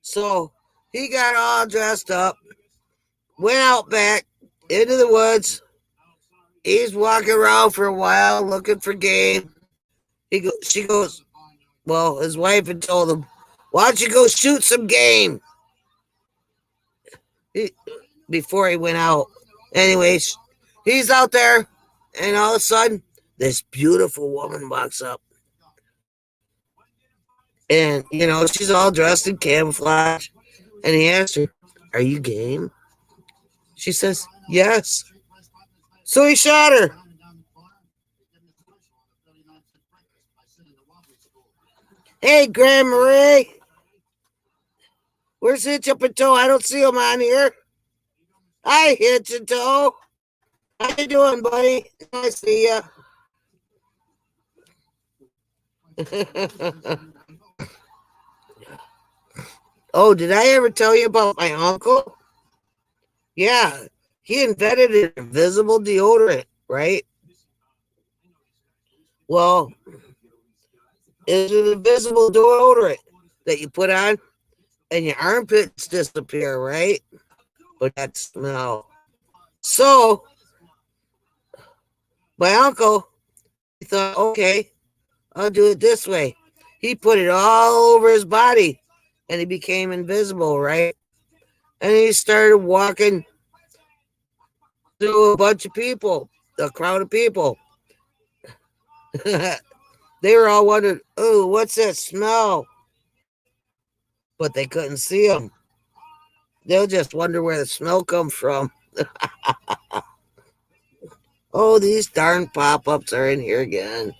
So he got all dressed up, went out back into the woods. He's walking around for a while looking for game. She goes, well, his wife had told him, "Why don't you go shoot some game?" Before he went out. Anyways, he's out there, and all of a sudden, this beautiful woman walks up. And, she's all dressed in camouflage. And he asked her, "Are you game?" She says, "Yes." So he shot her. "Hey, Grand Marie. Where's Hitch Up and Toe? I don't see him on here." "Hi, Hitch and Toe. How you doing, buddy? I see ya." Oh, did I ever tell you about my uncle? Yeah, he invented an invisible deodorant, right? Well, it's an invisible deodorant that you put on and your armpits disappear, right? But that smell. So, my uncle, he thought, okay, I'll do it this way. He put it all over his body and he became invisible, right? And he started walking through a bunch of people, a crowd of people. They were all wondering, "Oh, what's that smell?" But they couldn't see him. They'll just wonder where the smell comes from. Oh, these darn pop-ups are in here again.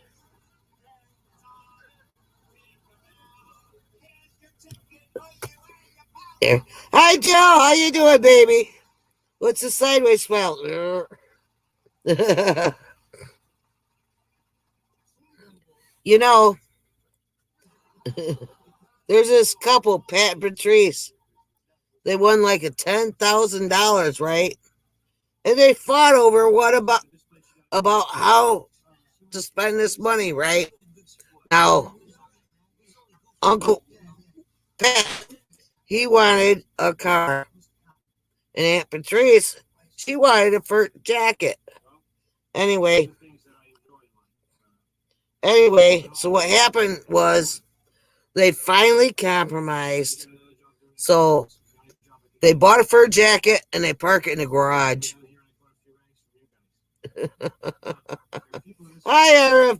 There. "Hi, Joe. How you doing, baby? What's the sideways smell?" There's this couple, Pat and Patrice. They won like a $10,000, right? And they fought over what about how to spend this money, right? Now, Uncle Pat, he wanted a car. And Aunt Patrice, she wanted a fur jacket. Anyway, so what happened was they finally compromised. So they bought a fur jacket and they park it in the garage. Hi,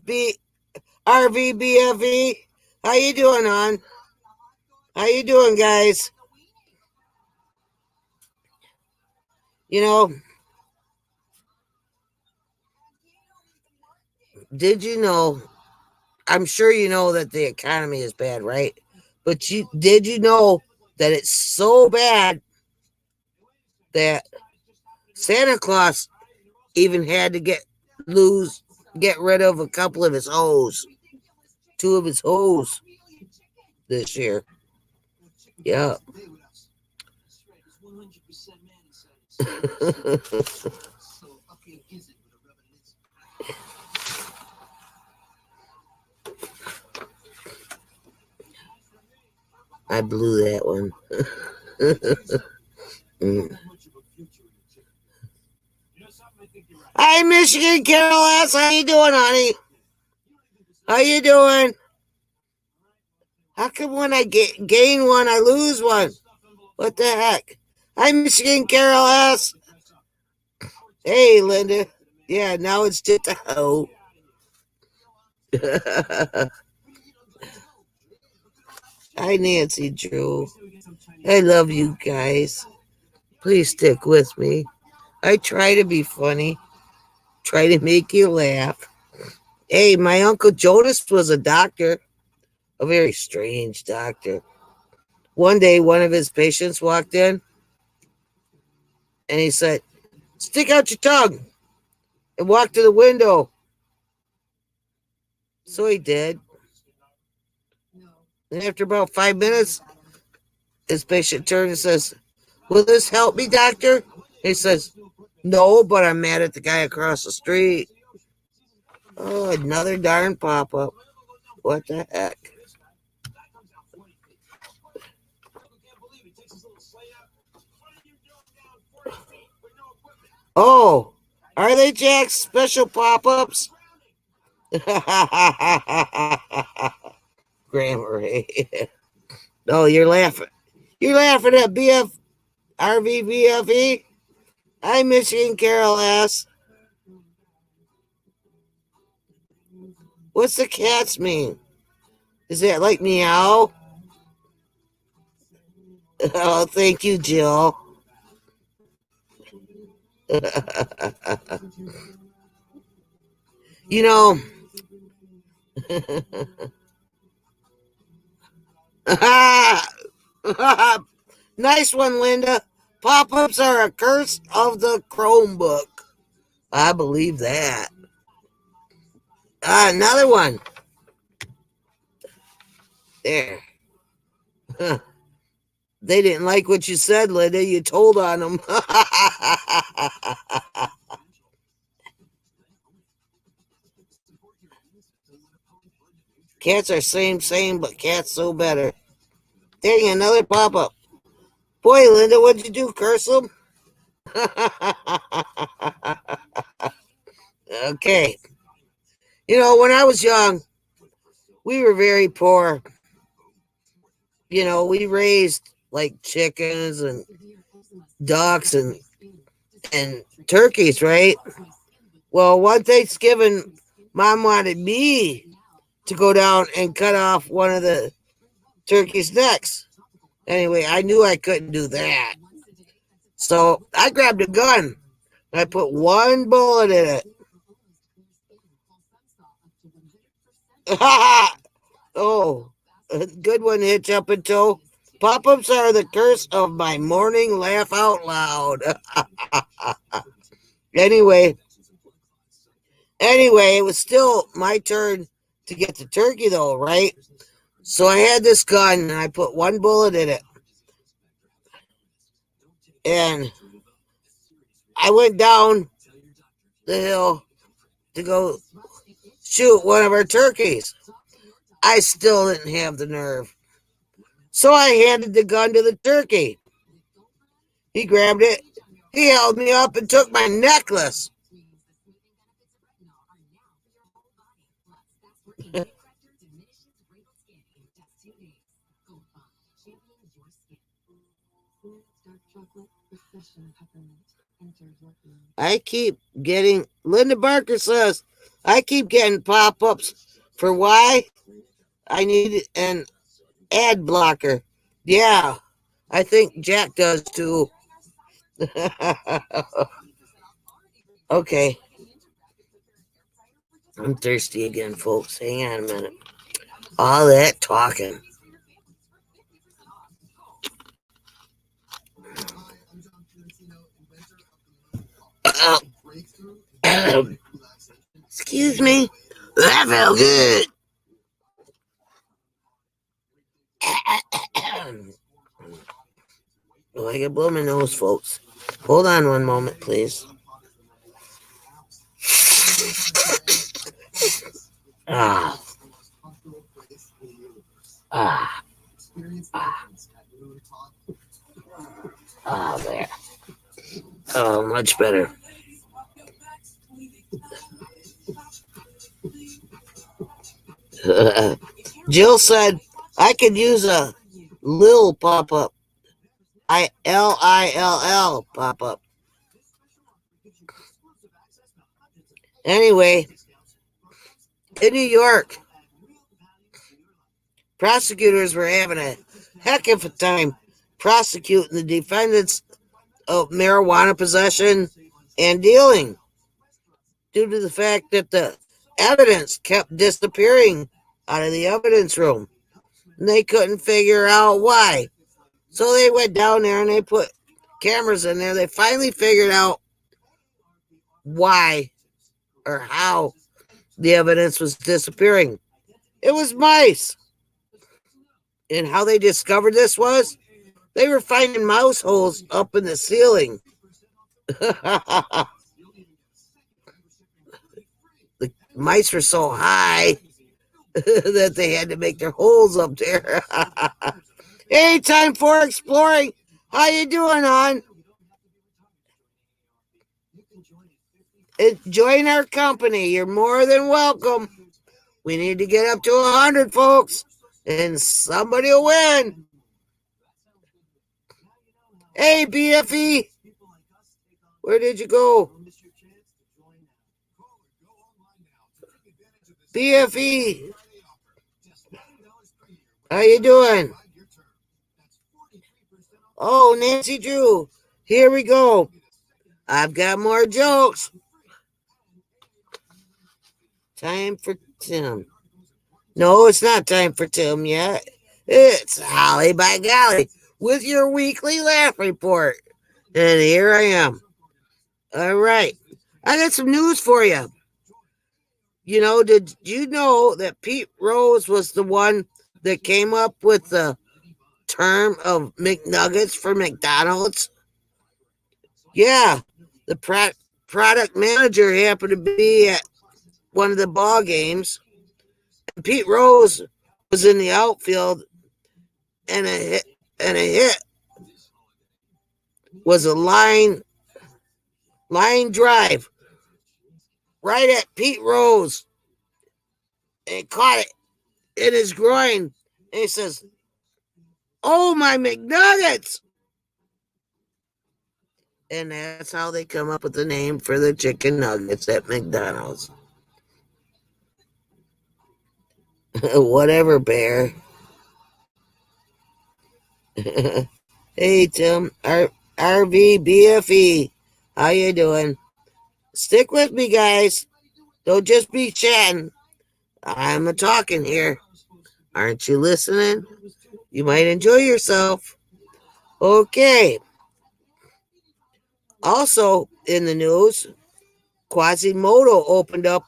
RVBFE. How you doing, hon? How you doing, guys? Did you know? I'm sure you know that the economy is bad, right? But did you know that it's so bad that Santa Claus even had to get rid of a couple of his hose, 2 of his hose this year. Yeah. I blew that one. Hi, Michigan Carol S. How you doing, honey? How you doing? How come when I gain one, I lose one? What the heck? Hi, Michigan Carol S. Hey, Linda. Yeah, now it's just a hoe. Hi, Nancy Drew. I love you guys. Please stick with me. I try to be funny. try to make you laugh. Hey, my Uncle Jonas was a doctor, a very strange doctor. One day, one of his patients walked in and he said, "Stick out your tongue," and walk to the window. So he did. And after about 5 minutes, his patient turned and says, "Will this help me, doctor?" He says, "No, but I'm mad at the guy across the street." Oh, another darn pop-up. What the heck? Oh, are they Jack's special pop-ups? Grammar. Oh, you're laughing. You're laughing at BF RVBFE? Hi, Michigan Carol S. What's the cats mean? Is that like meow? Oh, thank you, Jill. You know, nice one, Linda. Pop-ups are a curse of the Chromebook. I believe that. Another one. There. They didn't like what you said, Linda. You told on them. Cats are same, but cats so better. Dang, another pop-up. Boy, Linda, what'd you do? Curse them? Okay. You know, when I was young, we were very poor. You know, we raised like chickens and ducks and turkeys, right? Well, one Thanksgiving, Mom wanted me to go down and cut off one of the turkey's necks. Anyway, I knew I couldn't do that. So I grabbed a gun and I put one bullet in it. Oh, a good one, Hitch Up and Toe. Pop-ups are the curse of my morning laugh out loud. Anyway, it was still my turn to get the turkey though, right? So I had this gun and I put one bullet in it. And I went down the hill to go shoot one of our turkeys. I still didn't have the nerve. So I handed the gun to the turkey. He grabbed it. He held me up and took my necklace. I keep getting, Linda Barker says, I keep getting pop-ups for why I need an ad blocker. Yeah, I think Jack does too. Okay. I'm thirsty again, folks. Hang on a minute. All that talking. Excuse me. That felt good. Oh, I can blow my nose, folks. Hold on one moment, please. Ah. Ah. Ah. Ah, there. Oh, much better. Jill said I could use a Lil pop-up. Lill pop-up. Anyway, in New York, prosecutors were having a heck of a time prosecuting the defendants of marijuana possession and dealing. due to the fact that the evidence kept disappearing out of the evidence room. And they couldn't figure out why. So they went down there and they put cameras in there. They finally figured out why or how the evidence was disappearing. It was mice. And how they discovered this was they were finding mouse holes up in the ceiling. The mice were so high that they had to make their holes up there. Hey, time for exploring. How you doing, hon? Join our company. You're more than welcome. We need to get up to 100, folks, and somebody will win. Hey, BFE. Where did you go? BFE. How you doing? Oh, Nancy Drew. Here we go. I've got more jokes. Time for Tim. No, it's not time for Tim yet. It's Holly by Golly with your weekly laugh report. And here I am. All right. I got some news for you. You know, did you know that Pete Rose was the one that came up with the term of McNuggets for McDonald's? Yeah, the product manager happened to be at one of the ball games, and Pete Rose was in the outfield, and a hit was a line drive right at Pete Rose, and caught it in his groin, and he says, "Oh, my McNuggets!" And that's how they come up with the name for the chicken nuggets at McDonald's. Whatever, Bear. Hey, Tim. RVBFE. How you doing? Stick with me, guys. Don't just be chatting. I'm a talking here. Aren't you listening? You might enjoy yourself. Okay. Also in the news, Quasimodo opened up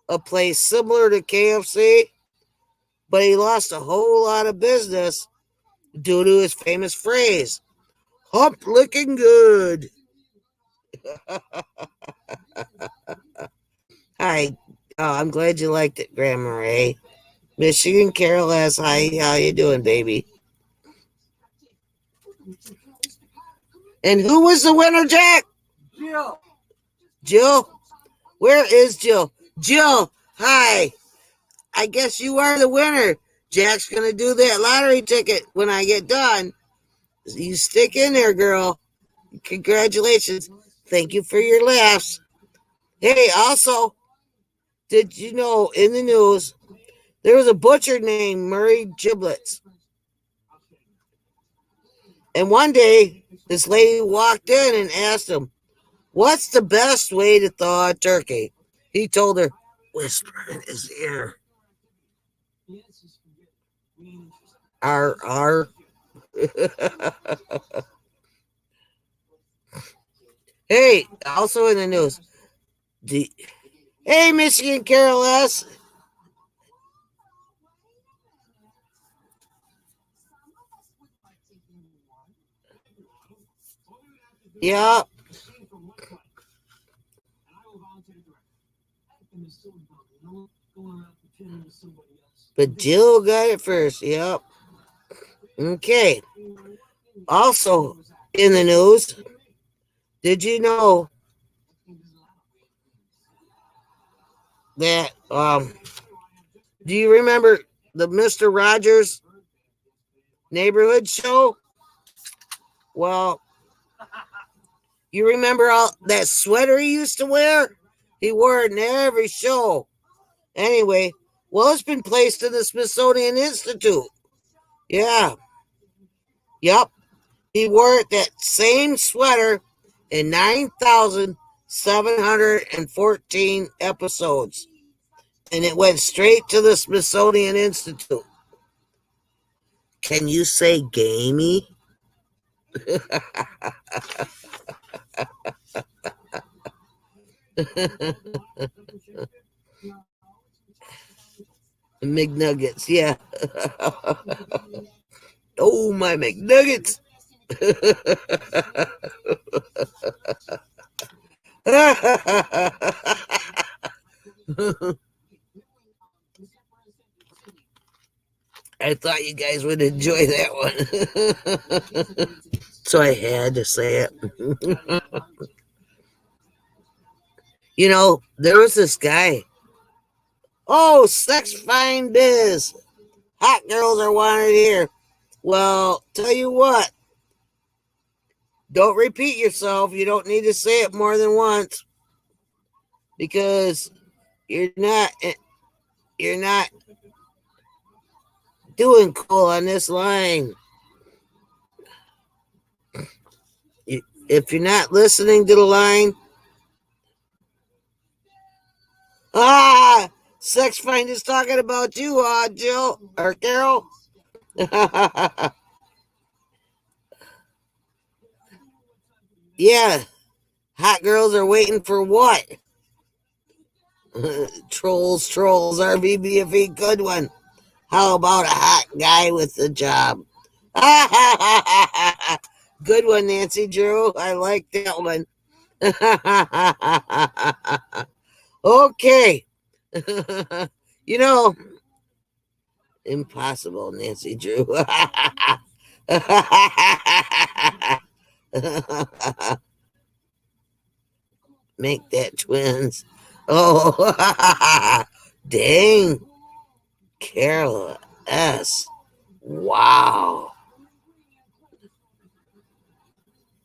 a place similar to KFC, but he lost a whole lot of business due to his famous phrase, "Hump looking good." Hi. Oh, I'm glad you liked it, Grandma Ray. Michigan Carol asks, "Hi, how you doing, baby?" And who was the winner, Jack? Jill. Jill? Where is Jill? Jill, hi. I guess you are the winner. Jack's going to do that lottery ticket when I get done. You stick in there, girl. Congratulations. Thank you for your laughs. Hey, also, did you know in the news, there was a butcher named Murray Giblets. And one day, this lady walked in and asked him, "What's the best way to thaw a turkey?" He told her, "Whisper in his ear. R." Hey, also in the news. Hey, Michigan Carol S. Yeah. But Jill got it first. Yep. Okay. Also in the news, did you know that do you remember the Mr. Rogers neighborhood show? Well, you remember all that sweater he used to wear? He wore it in every show. Anyway, well, it's been placed in the Smithsonian Institute. Yeah. Yep. He wore that same sweater in 9,000 714 episodes. And it went straight to the Smithsonian Institute. Can you say gamey? McNuggets, yeah. Oh, my McNuggets. I thought you guys would enjoy that one. So I had to say it. You know, there was this guy. Oh, sex fine biz. Hot girls are wanted here. Well, tell you what. Don't repeat yourself. You don't need to say it more than once. Because you're not doing cool on this line. If you're not listening to the line, Sex Find is talking about you, Jill or Carol. Yeah, hot girls are waiting for what? Trolls, RBBFE, good one. How about a hot guy with a job? Good one, Nancy Drew. I like that one. Okay. You know, impossible, Nancy Drew. Make that twins. Oh, dang. Carol S. Wow.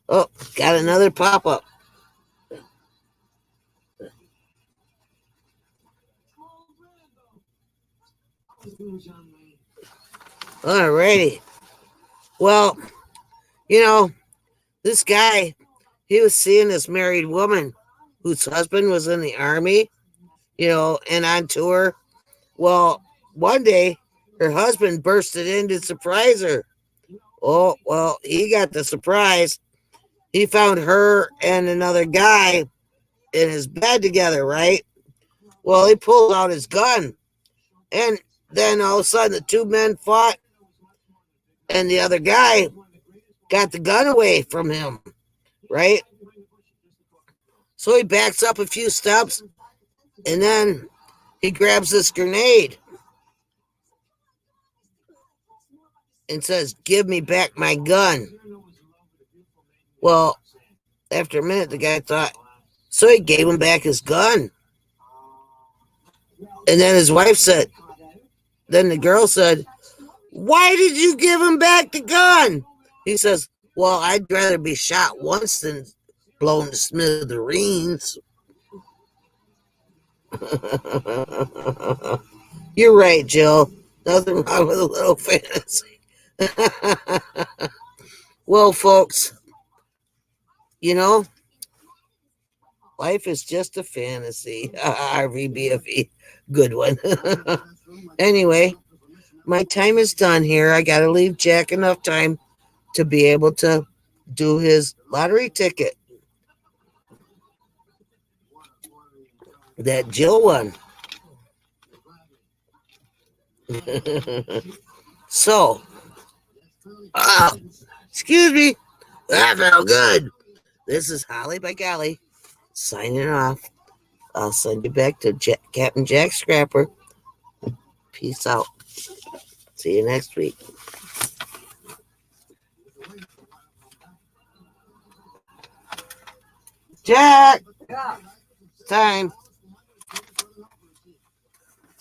Oh, got another pop-up. Alrighty. Well, you know, this guy, he was seeing this married woman whose husband was in the army, you know, and on tour. Well, one day, her husband bursted in to surprise her. Oh, well, he got the surprise. He found her and another guy in his bed together, right? Well, he pulled out his gun. And then all of a sudden, the two men fought, and the other guy got the gun away from him, right? So he backs up a few steps, and then he grabs this grenade and says, "Give me back my gun." Well, after a minute, the guy thought, so he gave him back his gun. And then his wife said, then the girl said, "Why did you give him back the gun?" He says, "Well, I'd rather be shot once than blown to smithereens." You're right, Jill. Nothing wrong with a little fantasy. Well, folks, you know, life is just a fantasy. RVBFE, good one. Anyway, my time is done here. I got to leave Jack enough time to be able to do his lottery ticket that Jill won. So, excuse me, that felt good. This is Holly by Golly signing off. I'll send you back to Captain Jack Scrapper. Peace out. See you next week. Jack! Time.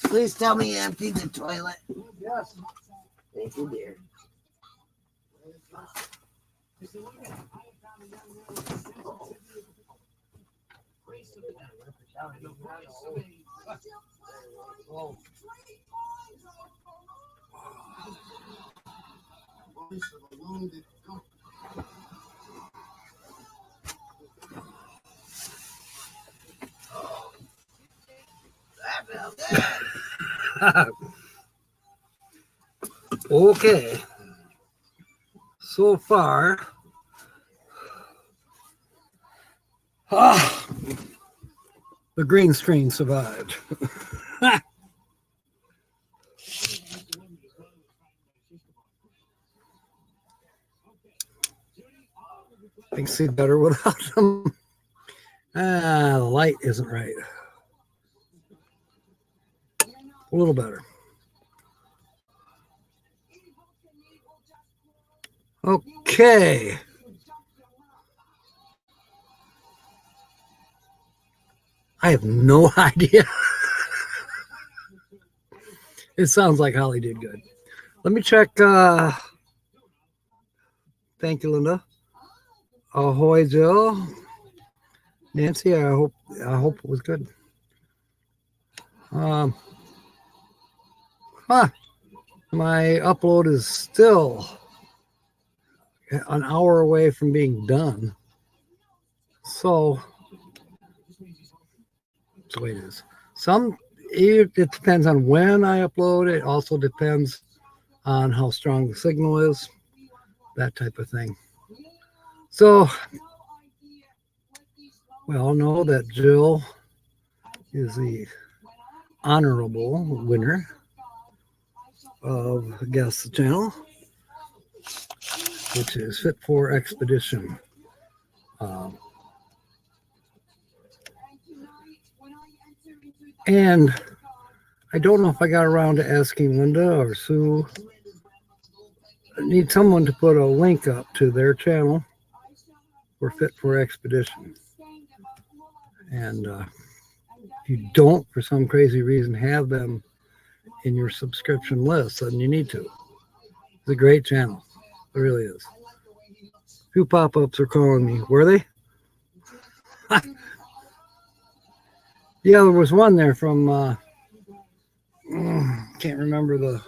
Please tell me you emptied the toilet. Yes. Thank you, dear. Okay. So far, the green screen survived. I can see better without them. The light isn't right. A little better. Okay. I have no idea. It sounds like Holly did good. Let me check. Thank you, Linda. Ahoy, Jill. Nancy, I hope it was good. My upload is still an hour away from being done. So that's the way it is. It depends on when I upload. It also depends on how strong the signal is, that type of thing. So we all know that Jill is the honorable winner of Guess the Channel, which is Fit for Expedition. And I don't know if I got around to asking Linda or Sue. I need someone to put a link up to their channel for Fit for Expedition. And if you don't, for some crazy reason, have them in your subscription list, then you need to. It's a great channel. It really is. A few pop-ups are calling me. Were they? Yeah, there was one there from, can't remember the,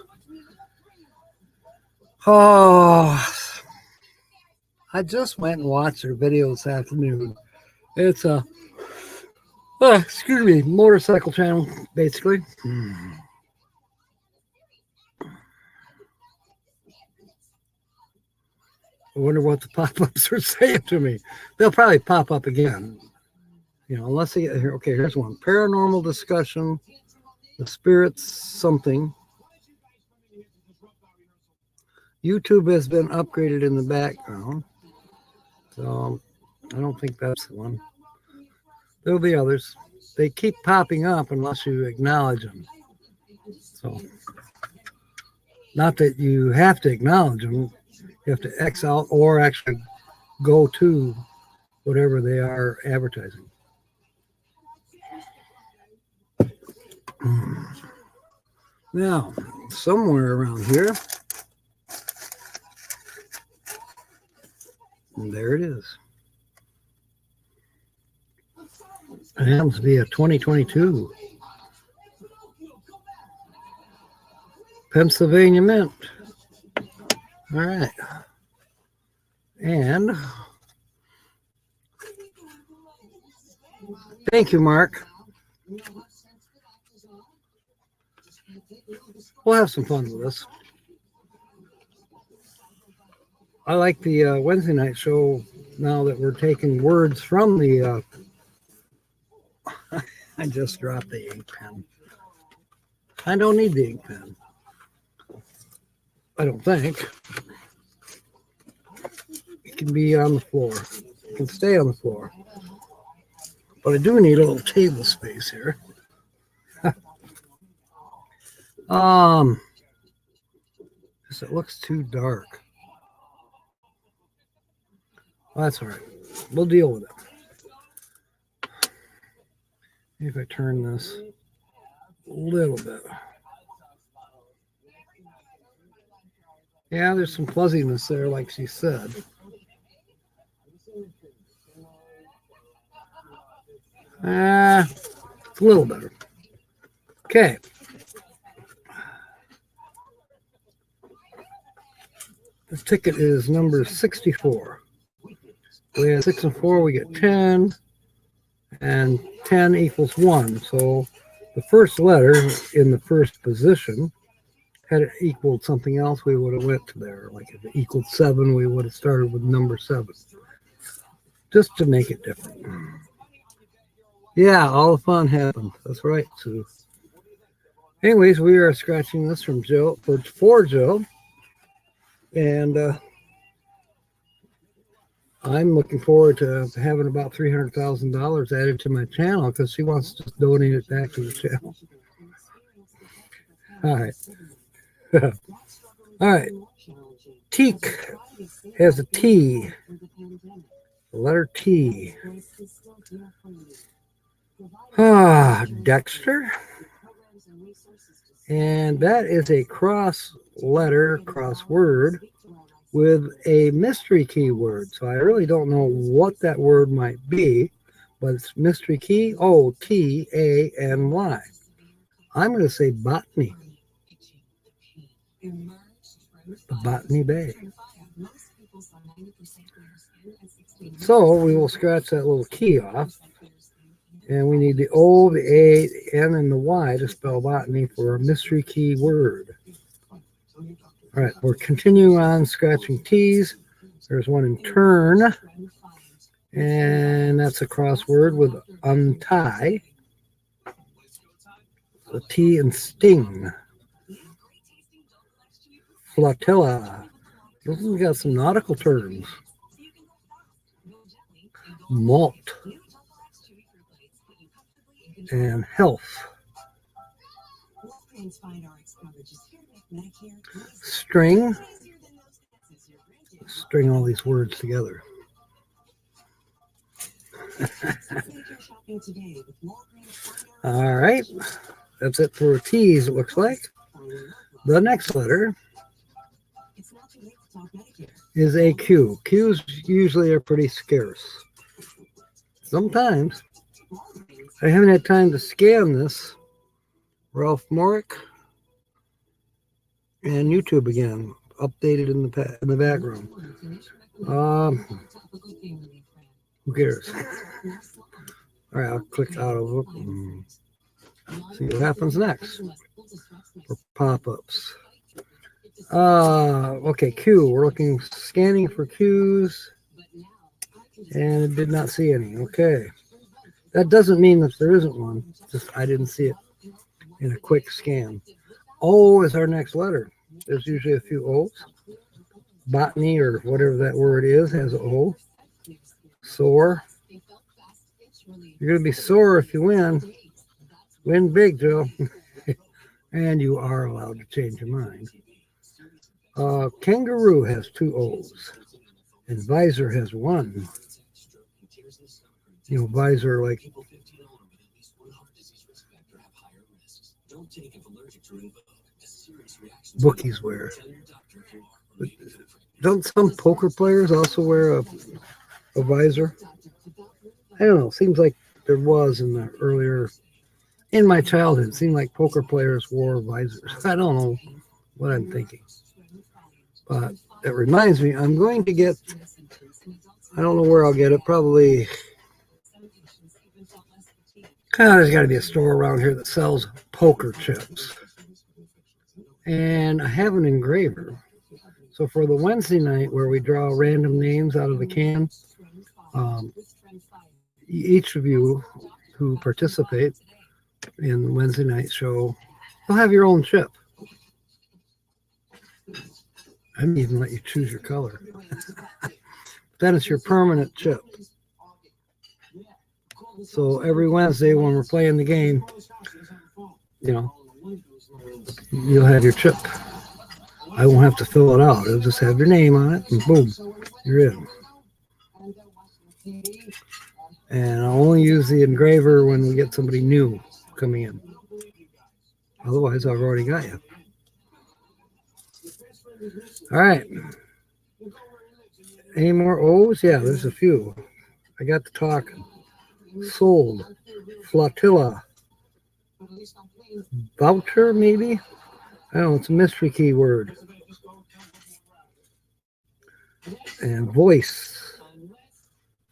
I just went and watched her video this afternoon. It's a, excuse me, motorcycle channel, basically. I wonder what the pop-ups are saying to me. They'll probably pop up again. You know, unless they get here. Okay, here's one. Paranormal discussion. The spirits something. YouTube has been upgraded in the background. So I don't think that's the one. There'll be others. They keep popping up unless you acknowledge them. So not that you have to acknowledge them. You have to X out or actually go to whatever they are advertising. Now, somewhere around here, and there it is. It happens to be a 2022 Pennsylvania Mint. All right. And thank you, Mark. We'll have some fun with this. I like the Wednesday night show now that we're taking words from the I just dropped the ink pen. I don't need the ink pen. I don't think. It can be on the floor. It can stay on the floor. But I do need a little table space here. Because it looks too dark. Well, that's all right. We'll deal with it. Maybe if I turn this a little bit. Yeah, there's some fuzziness there, like she said. It's a little better. Okay. The ticket is number 64. We have 6 and 4, we get 10. And 10 equals 1. So the first letter in the first position, had it equaled something else, we would have went to there. Like if it equaled 7, we would have started with number 7. Just to make it different. Yeah, all the fun happened. That's right, Sue. Anyways, we are scratching this from Joe for Joe. And I'm looking forward to having about $300,000 added to my channel because she wants to donate it back to the channel. All right. All right. Teak has a T. The letter T. Dexter. And that is a crossword with a mystery keyword. So I really don't know what that word might be, but it's mystery key, O-T-A-N-Y. I'm going to say botany. The Botany Bay. So we will scratch that little key off. And we need the O, the A, the N, and the Y to spell botany for a mystery key word. All right, we're continuing on scratching T's. There's one in turn. And that's a crossword with untie. The T in sting. Flotilla. This has got some nautical terms. Malt. And health. String. String all these words together. All right. That's it for T's, it looks like. The next letter is a Q. Q's usually are pretty scarce. Sometimes. I haven't had time to scan this. Ralph Morick and YouTube again, updated in the background. Who cares? All right, I'll click out of it and see what happens next for pop-ups. Okay, Q. We're scanning for Q's, and it did not see any. Okay. That doesn't mean that there isn't one. Just I didn't see it in a quick scan. O is our next letter. There's usually a few O's. Botany or whatever that word is has an O. Sore. You're going to be sore if you win. Win big, Joe. And you are allowed to change your mind. Kangaroo has 2 O's. And visor has 1. You know, visor like bookies wear. But don't some poker players also wear a visor? I don't know. Seems like there was in my childhood. It seemed like poker players wore visors. I don't know what I'm thinking. But that reminds me, I'm going to get, I don't know where I'll get it, probably. There's got to be a store around here that sells poker chips. And I have an engraver. So for the Wednesday night where we draw random names out of the can, each of you who participate in the Wednesday night show will have your own chip. I didn't even let you choose your color. That is your permanent chip. So every Wednesday when we're playing the game, you know, you'll have your chip. I won't have to fill it out. It'll just have your name on it, and boom, you're in. And I'll only use the engraver when we get somebody new coming in. Otherwise, I've already got you. All right. Any more O's? Yeah, there's a few. I got to talking. Sold. Flotilla. Voucher, maybe? I don't know. It's a mystery keyword. And voice.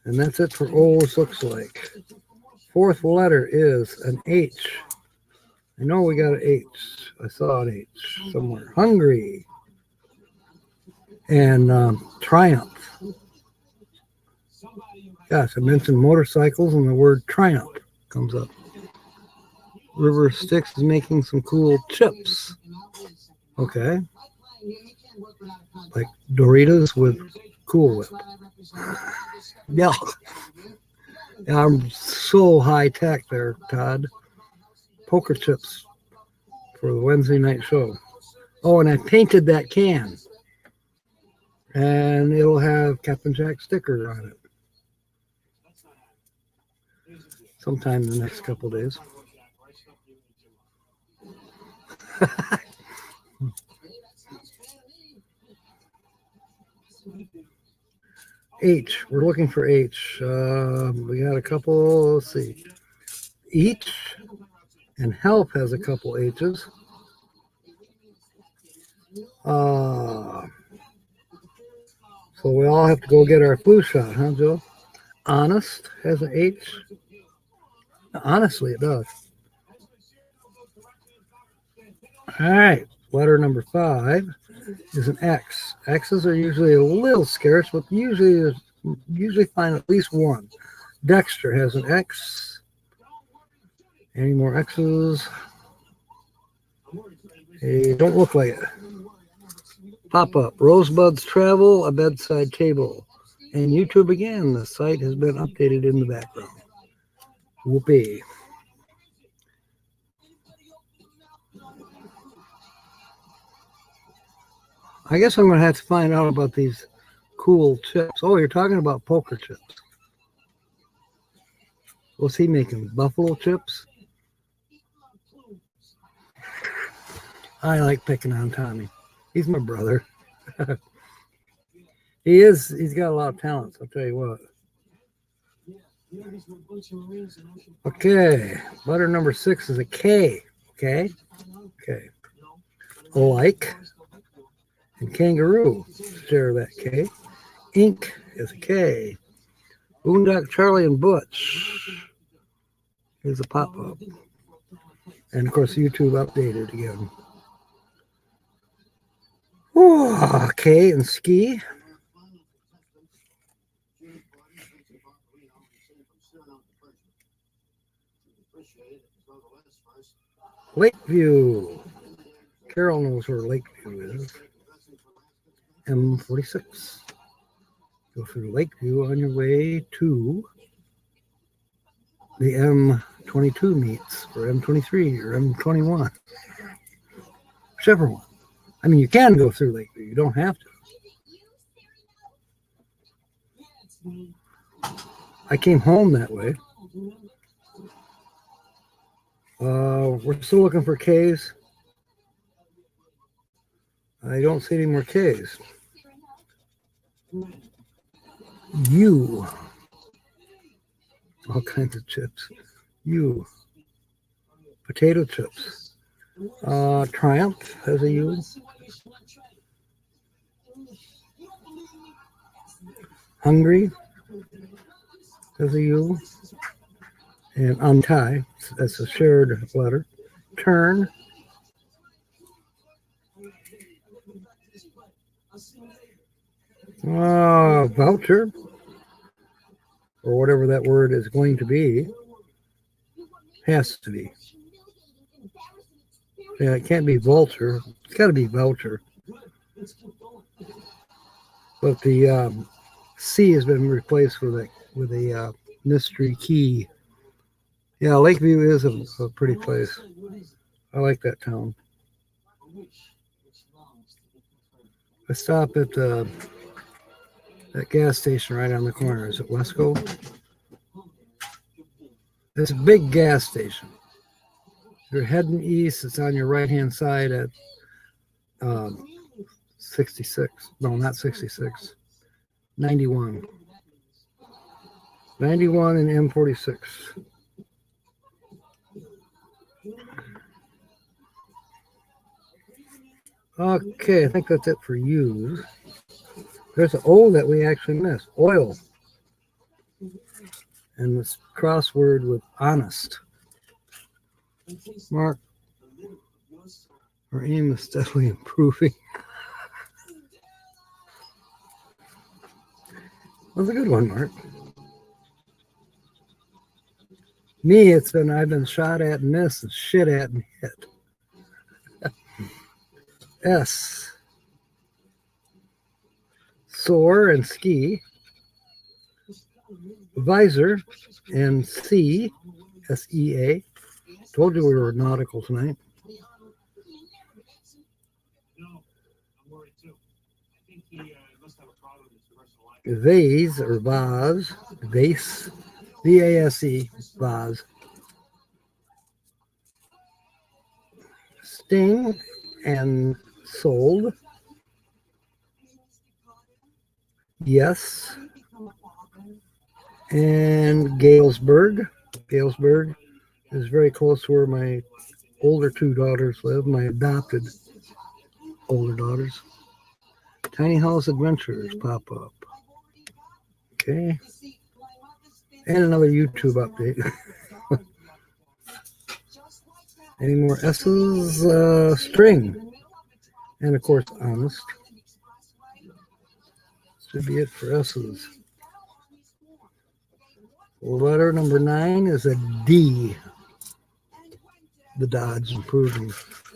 And that's it for O's, looks like. Fourth letter is an H. I know we got an H. I saw an H somewhere. Hungry. And Triumph. Yes, I mentioned motorcycles and the word Triumph comes up. River Styx is making some cool chips. Okay. Like Doritos with Cool Whip. Yeah. I'm so high tech there, Todd. Poker chips for the Wednesday night show. Oh, and I painted that can. And it'll have Captain Jack sticker on it. Sometime in the next couple days. H. We're looking for H. We got a couple. Let's see. Each and help has a couple H's. So we all have to go get our flu shot, huh, Joe? Honest has an H. Honestly, it does. All right. Letter number 5 is an X. X's are usually a little scarce, but usually find at least one. Dexter has an X. Any more X's? Hey, don't look like it. Pop up. Rosebuds Travel, a bedside table. And YouTube again. The site has been updated in the background. Whoopee. I guess I'm going to have to find out about these cool chips. Oh, you're talking about poker chips. What's he making? Buffalo chips? I like picking on Tommy. He's my brother. He's got a lot of talents, I'll tell you what. Okay, letter number 6 is a K. Okay. Like and kangaroo share that K. Ink is a K. Boondock Charlie and Butch is a pop-up. And of course YouTube updated again. Oh, K and ski. Lakeview. Carol knows where Lakeview is. M46. Go through Lakeview on your way to the M22 meets, or M23, or M21. Whichever one. I mean, you can go through Lakeview. You don't have to. I came home that way. We're still looking for K's. I don't see any more K's. U. All kinds of chips. U. Potato chips. Triumph has a U. Hungry has a U. And untie, that's a shared letter. Turn. Voucher, or whatever that word is going to be, has to be. Yeah, it can't be vulture. It's got to be voucher. But the C has been replaced with a mystery key. Yeah, Lakeview is a pretty place. I like that town. I stop at that gas station right on the corner. Is it Wesco? It's a big gas station. You're heading east. It's on your right-hand side at 66. No, not 66. 91. 91 and M46. Okay, I think that's it for you. There's an O that we actually missed. Oil. And this crossword with honest. Mark Our aim is steadily improving. That's a good one, Mark. Me, I've been shot at and missed and shit at and hit. S. Soar and ski. Visor and sea. SEA. Told you we were nautical tonight. No, I'm worried too. I think he must have a problem with the rest of the life. Vase or vase. Vase. VASE. Vase. Sting and sold. Yes. And Galesburg. Galesburg is very close to where my older two daughters live, my adopted older daughters. Tiny House Adventures pop up. Okay. And another YouTube update. Any more S's? String. And of course, honest. Should be it for S's. Letter number 9 is a D. The Dodge improving.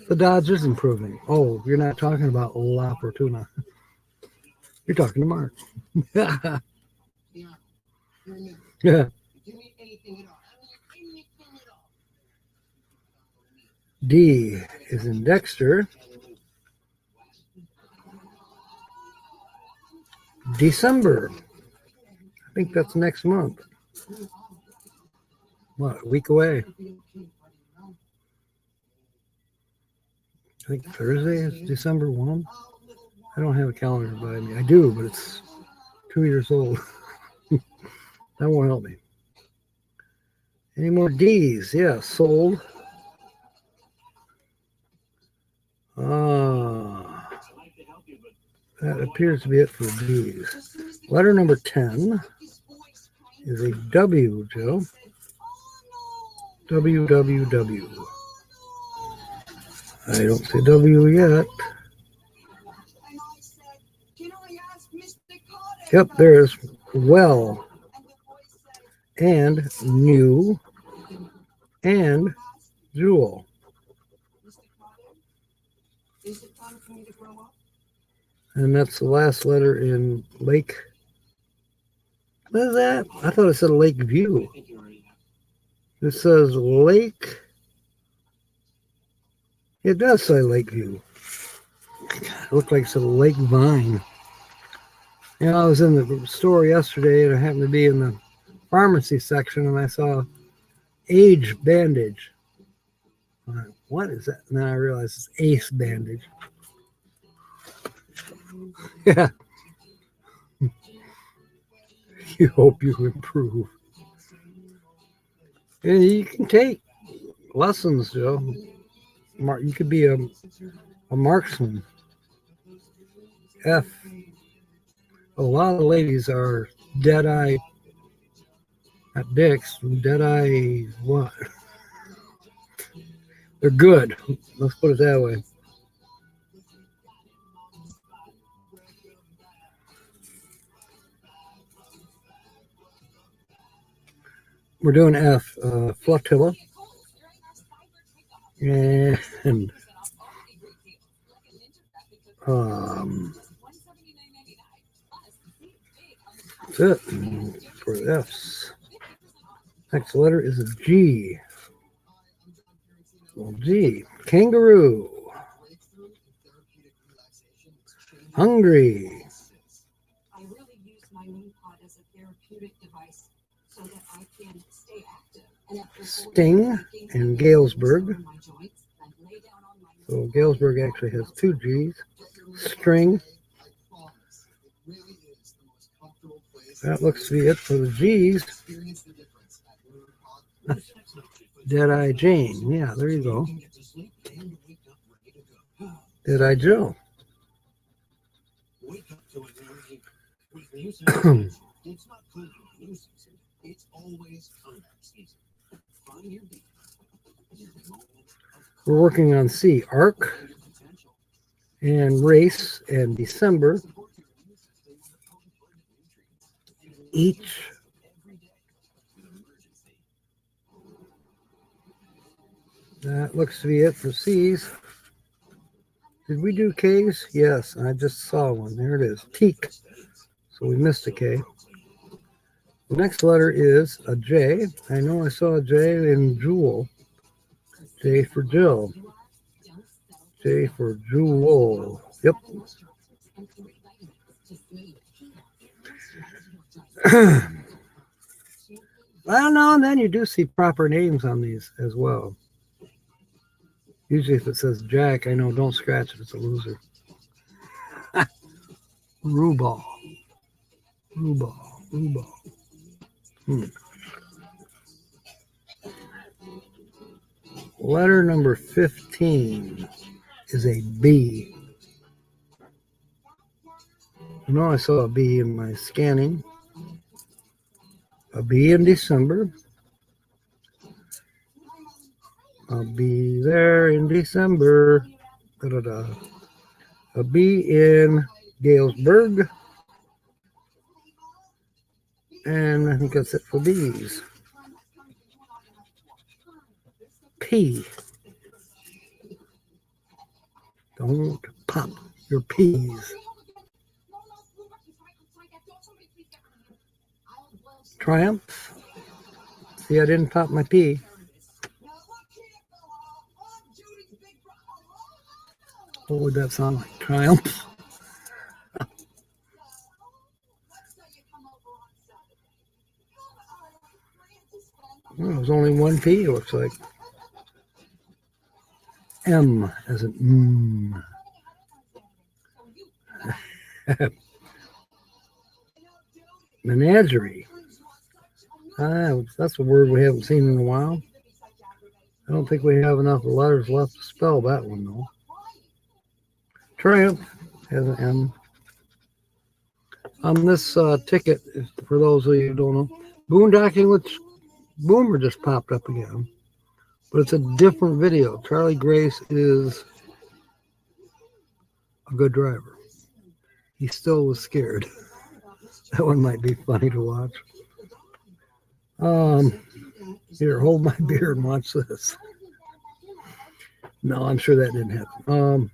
The Dodge is improving. Oh, you're not talking about La Fortuna. You're talking to Mark. Yeah. D is in Dexter. December. I think that's next month. What, a week away? I think Thursday is December 1. I don't have a calendar by me. I do, but it's 2 years old. That won't help me. Any more D's? Yeah, sold. That appears to be it for D's. Letter number 10 is a W, Joe. WWW. I don't see W yet. Yep, there's well and new and jewel. And that's the last letter in Lake. What is that? I thought it said Lake View. It says Lake. It does say Lakeview. It looked like it said Lake Vine. You know, I was in the store yesterday and I happened to be in the pharmacy section and I saw Age Bandage. I'm like, what is that? And then I realized it's Ace Bandage. Yeah. You hope you improve. And you can take lessons, Joe. You could be a marksman. F. A lot of ladies are dead-eye, not dicks, dead-eye what? They're good. Let's put it that way. We're doing F, flotilla. And that's it for the F's. Next letter is a G. Well, G. Kangaroo. Hungry. I really use my knee pod as a therapeutic device so that I can stay active. Sting and Galesburg. So Galesburg actually has 2 G's. String. That looks to be it for the G's. Dead-Eye Jane. Yeah, there you go. Dead-Eye Joe. We're working on C. Arc And race and December each. That looks to be it for C's. Did we do K's? Yes, I just saw one. There it is. Teak. So we missed a K. The next letter is a J. I know I saw a J in Jewel. J for Jill. J for Jewel. Yep. Well, now and then you do see proper names on these as well. Usually if it says Jack, I know don't scratch it. It's a loser. Rubal. Rubal. Letter number 15 is a B. I know I saw a B in my scanning. A B in December. I'll be there in December. Da-da-da. A B in Galesburg. And I think that's it for B's. P. Don't pop your P's. Triumph. See, I didn't pop my P. What would that sound like? Triumph. Well, there's only one P, it looks like. M as an Menagerie. That's a word we haven't seen in a while. I don't think we have enough letters left to spell that one, though. Triumph has an M. On this ticket, for those of you who don't know, Boondocking with Boomer just popped up again. But it's a different video. Charlie Grace is a good driver. He still was scared. That one might be funny to watch. Here, hold my beer and watch this. No, I'm sure that didn't happen.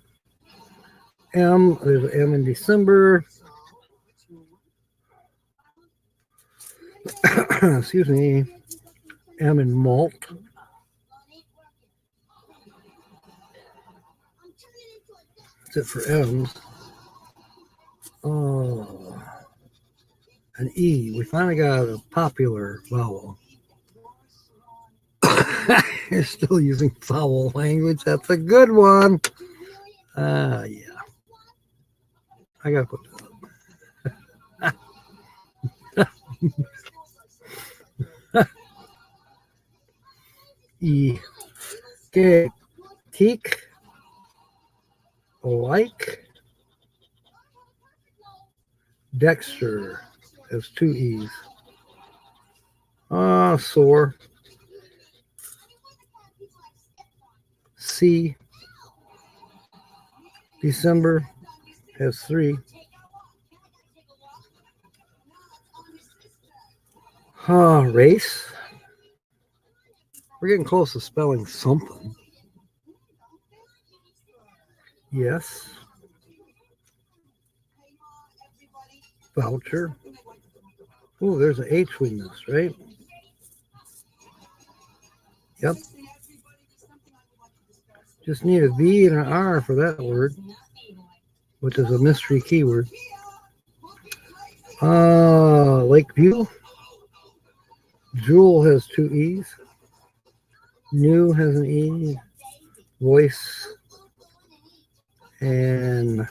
M, there's an M in December. Excuse me. M in malt. That's it for M's. Oh, an E. We finally got a popular vowel. You're still using foul language. That's a good one. Yeah. I gotta put that up. E. Okay. Teak. Like. Dexter has two E's. Sore. C. December has 3. Race. We're getting close to spelling something. Yes. Voucher. Oh, there's an H we missed, right? Yep. Just need a V and an R for that word, which is a mystery keyword. Lakeview. Jewel has 2 E's. New has an E. Voice. And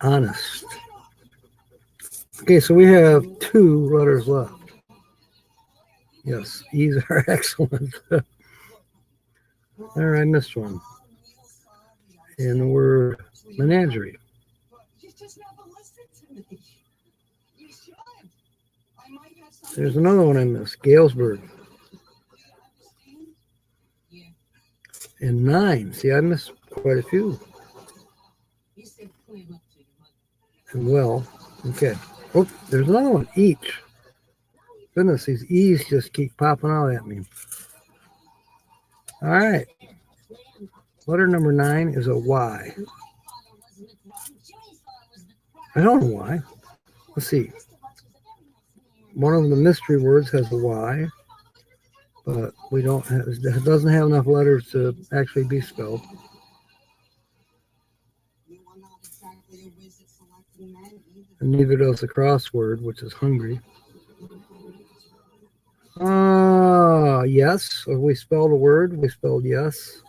honest. Okay, so we have 2 letters left. Yes, E's are excellent. There, I missed one. And the word menagerie. There's another one I missed. Galesburg. And 9. See, I missed quite a few. said clam up to you, Mother. and well. Okay. Oh, there's another one. Each. Goodness, these E's just keep popping out at me. All right. Letter number 9 is a Y. I don't know why. Let's see. One of the mystery words has a Y, but we don't have, it doesn't have enough letters to actually be spelled. And neither does the crossword, which is hungry. Yes. If we spelled a word, we spelled yes.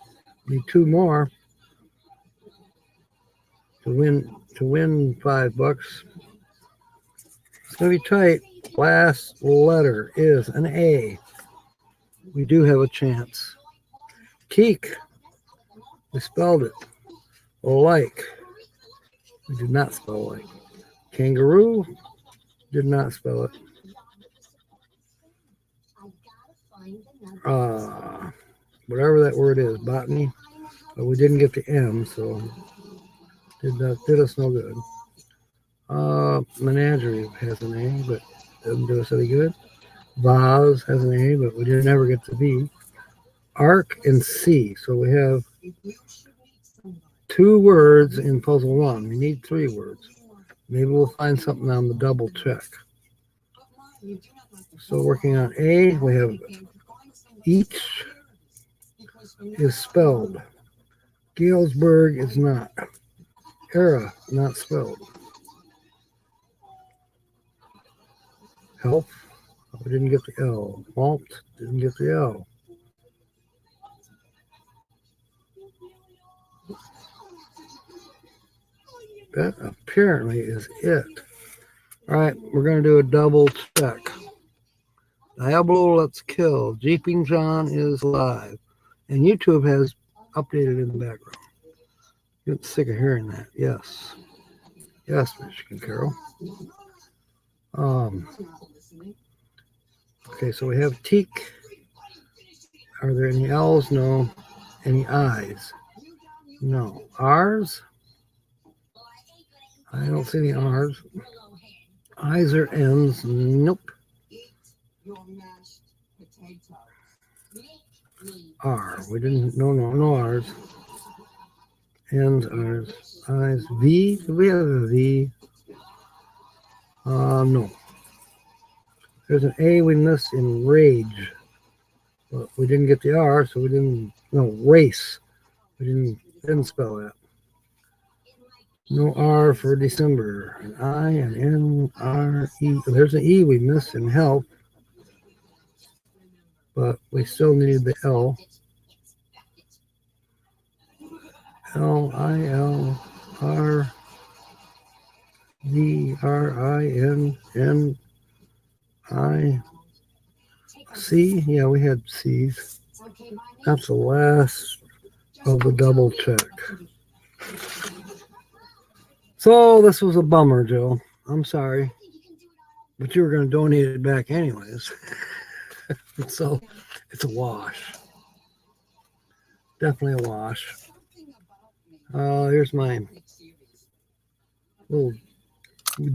Need 2 more to win $5. It's gonna be tight. Last letter is an A. We do have a chance. Teak. We spelled it. Like. We did not spell like. Kangaroo. Did not spell it. Whatever that word is, botany. But we didn't get the M, so did us no good. Menagerie has an A, but doesn't do us any good. Vase has an A, but we didn't ever get the V. Arc and C. So we have 2 words in puzzle 1. We need 3 words. Maybe we'll find something on the double check. So working on A, we have each is spelled. Galesburg is not. Era, not spelled. Health, we didn't get the L. Malt, didn't get the L. That apparently is it. All right, we're going to do a double check. Diablo, let's kill. Jeeping John is live. And YouTube has updated in the background. Getting sick of hearing that. Yes. Yes, Michigan Carol. Okay, so we have teak. Are there any L's? No. Any I's? No. R's? I don't see any R's. I's or N's? Nope. R. We didn't. No R's. N's, R's, I's. V. Do we have a V? No. There's an A we missed in rage. But we didn't get the R, so we didn't. No, race. We didn't spell that. No R for December. An I, an N, R, E. There's an E we missed in health. But we still needed the L. L, I, L, R, V, R, I, N, N, I, C. Yeah, we had C's. That's the last of the double check. So this was a bummer, Joe. I'm sorry. But you were going to donate it back anyways. So it's a wash. Definitely a wash. Here's my little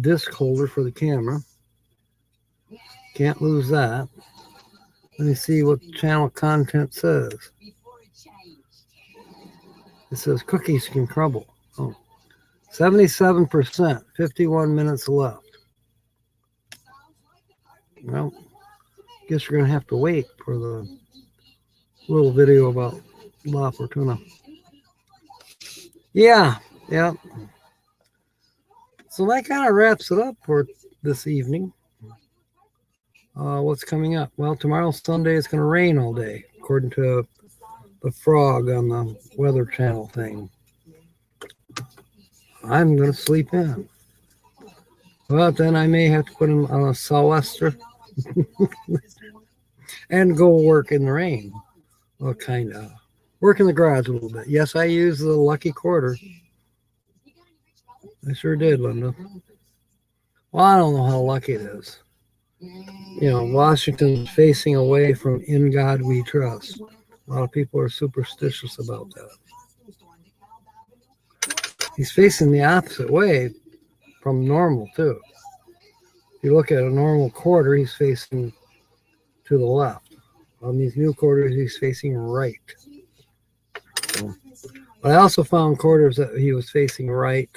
disc holder for the camera. Can't lose that. Let me see what the channel content says. It says cookies can crumble. Oh, 77%, 51 minutes left. Well, guess you're going to have to wait for the little video about La Fortuna. Yeah. So that kind of wraps it up for this evening. What's coming up? Well, tomorrow Sunday it's going to rain all day, according to the frog on the Weather Channel thing. I'm going to sleep in. But then I may have to put him on a sou'wester and go work in the rain. Well, kind of. Work in the garage a little bit. Yes, I used the lucky quarter. I sure did, Linda. Well, I don't know how lucky it is. You know, Washington's facing away from "In God We Trust." A lot of people are superstitious about that. He's facing the opposite way from normal too. If you look at a normal quarter, he's facing to the left. On these new quarters, he's facing right. So, but I also found quarters that he was facing right.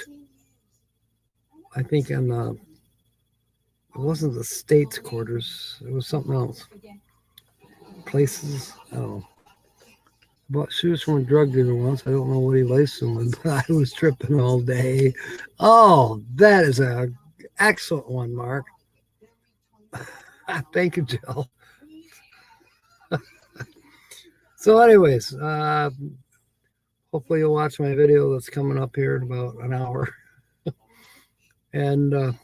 I think in the, it wasn't the States quarters, it was something else. Places, I don't know. Bought shoes from a drug dealer once. I don't know what he laced them with, but I was tripping all day. Oh, that is an excellent one, Mark. Thank you, Jill. So anyways, hopefully you'll watch my video that's coming up here in about an hour. And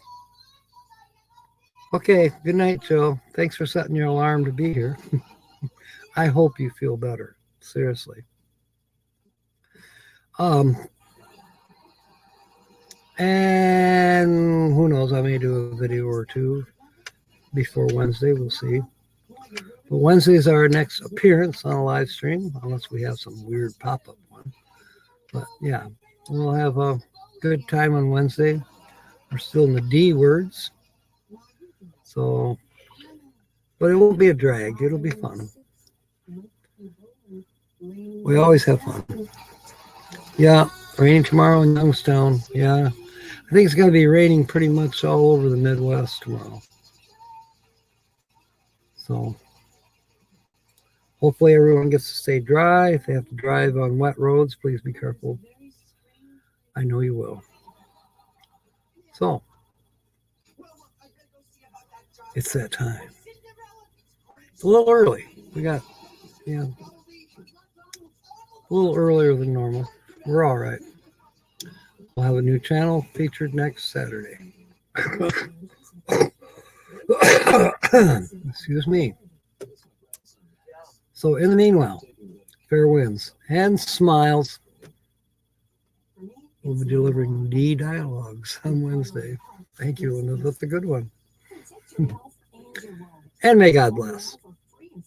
okay, good night, Joe. Thanks for setting your alarm to be here. I hope you feel better. Seriously. And who knows, I may do a video or two before Wednesday. We'll see. But Wednesday is our next appearance on a live stream, unless we have some weird pop-up one. But yeah, we'll have a good time on Wednesday. We're still in the D words. So, but it won't be a drag. It'll be fun. We always have fun. Yeah, raining tomorrow in Youngstown. Yeah, I think it's going to be raining pretty much all over the Midwest tomorrow. So, hopefully everyone gets to stay dry. If they have to drive on wet roads, please be careful. I know you will. So, it's that time. It's a little early. We got, yeah, a little earlier than normal. We're all right. We'll have a new channel featured next Saturday. Excuse me. So in the meanwhile, fair winds and smiles. We'll be delivering D dialogues on Wednesday. Thank you, and that's a good one. And may God bless.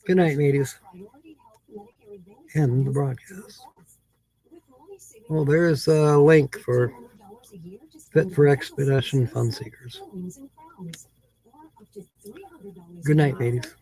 Good night, mateys. End the broadcast. Well, there's a link for Fit for Expedition Fun Seekers. Good night, mateys.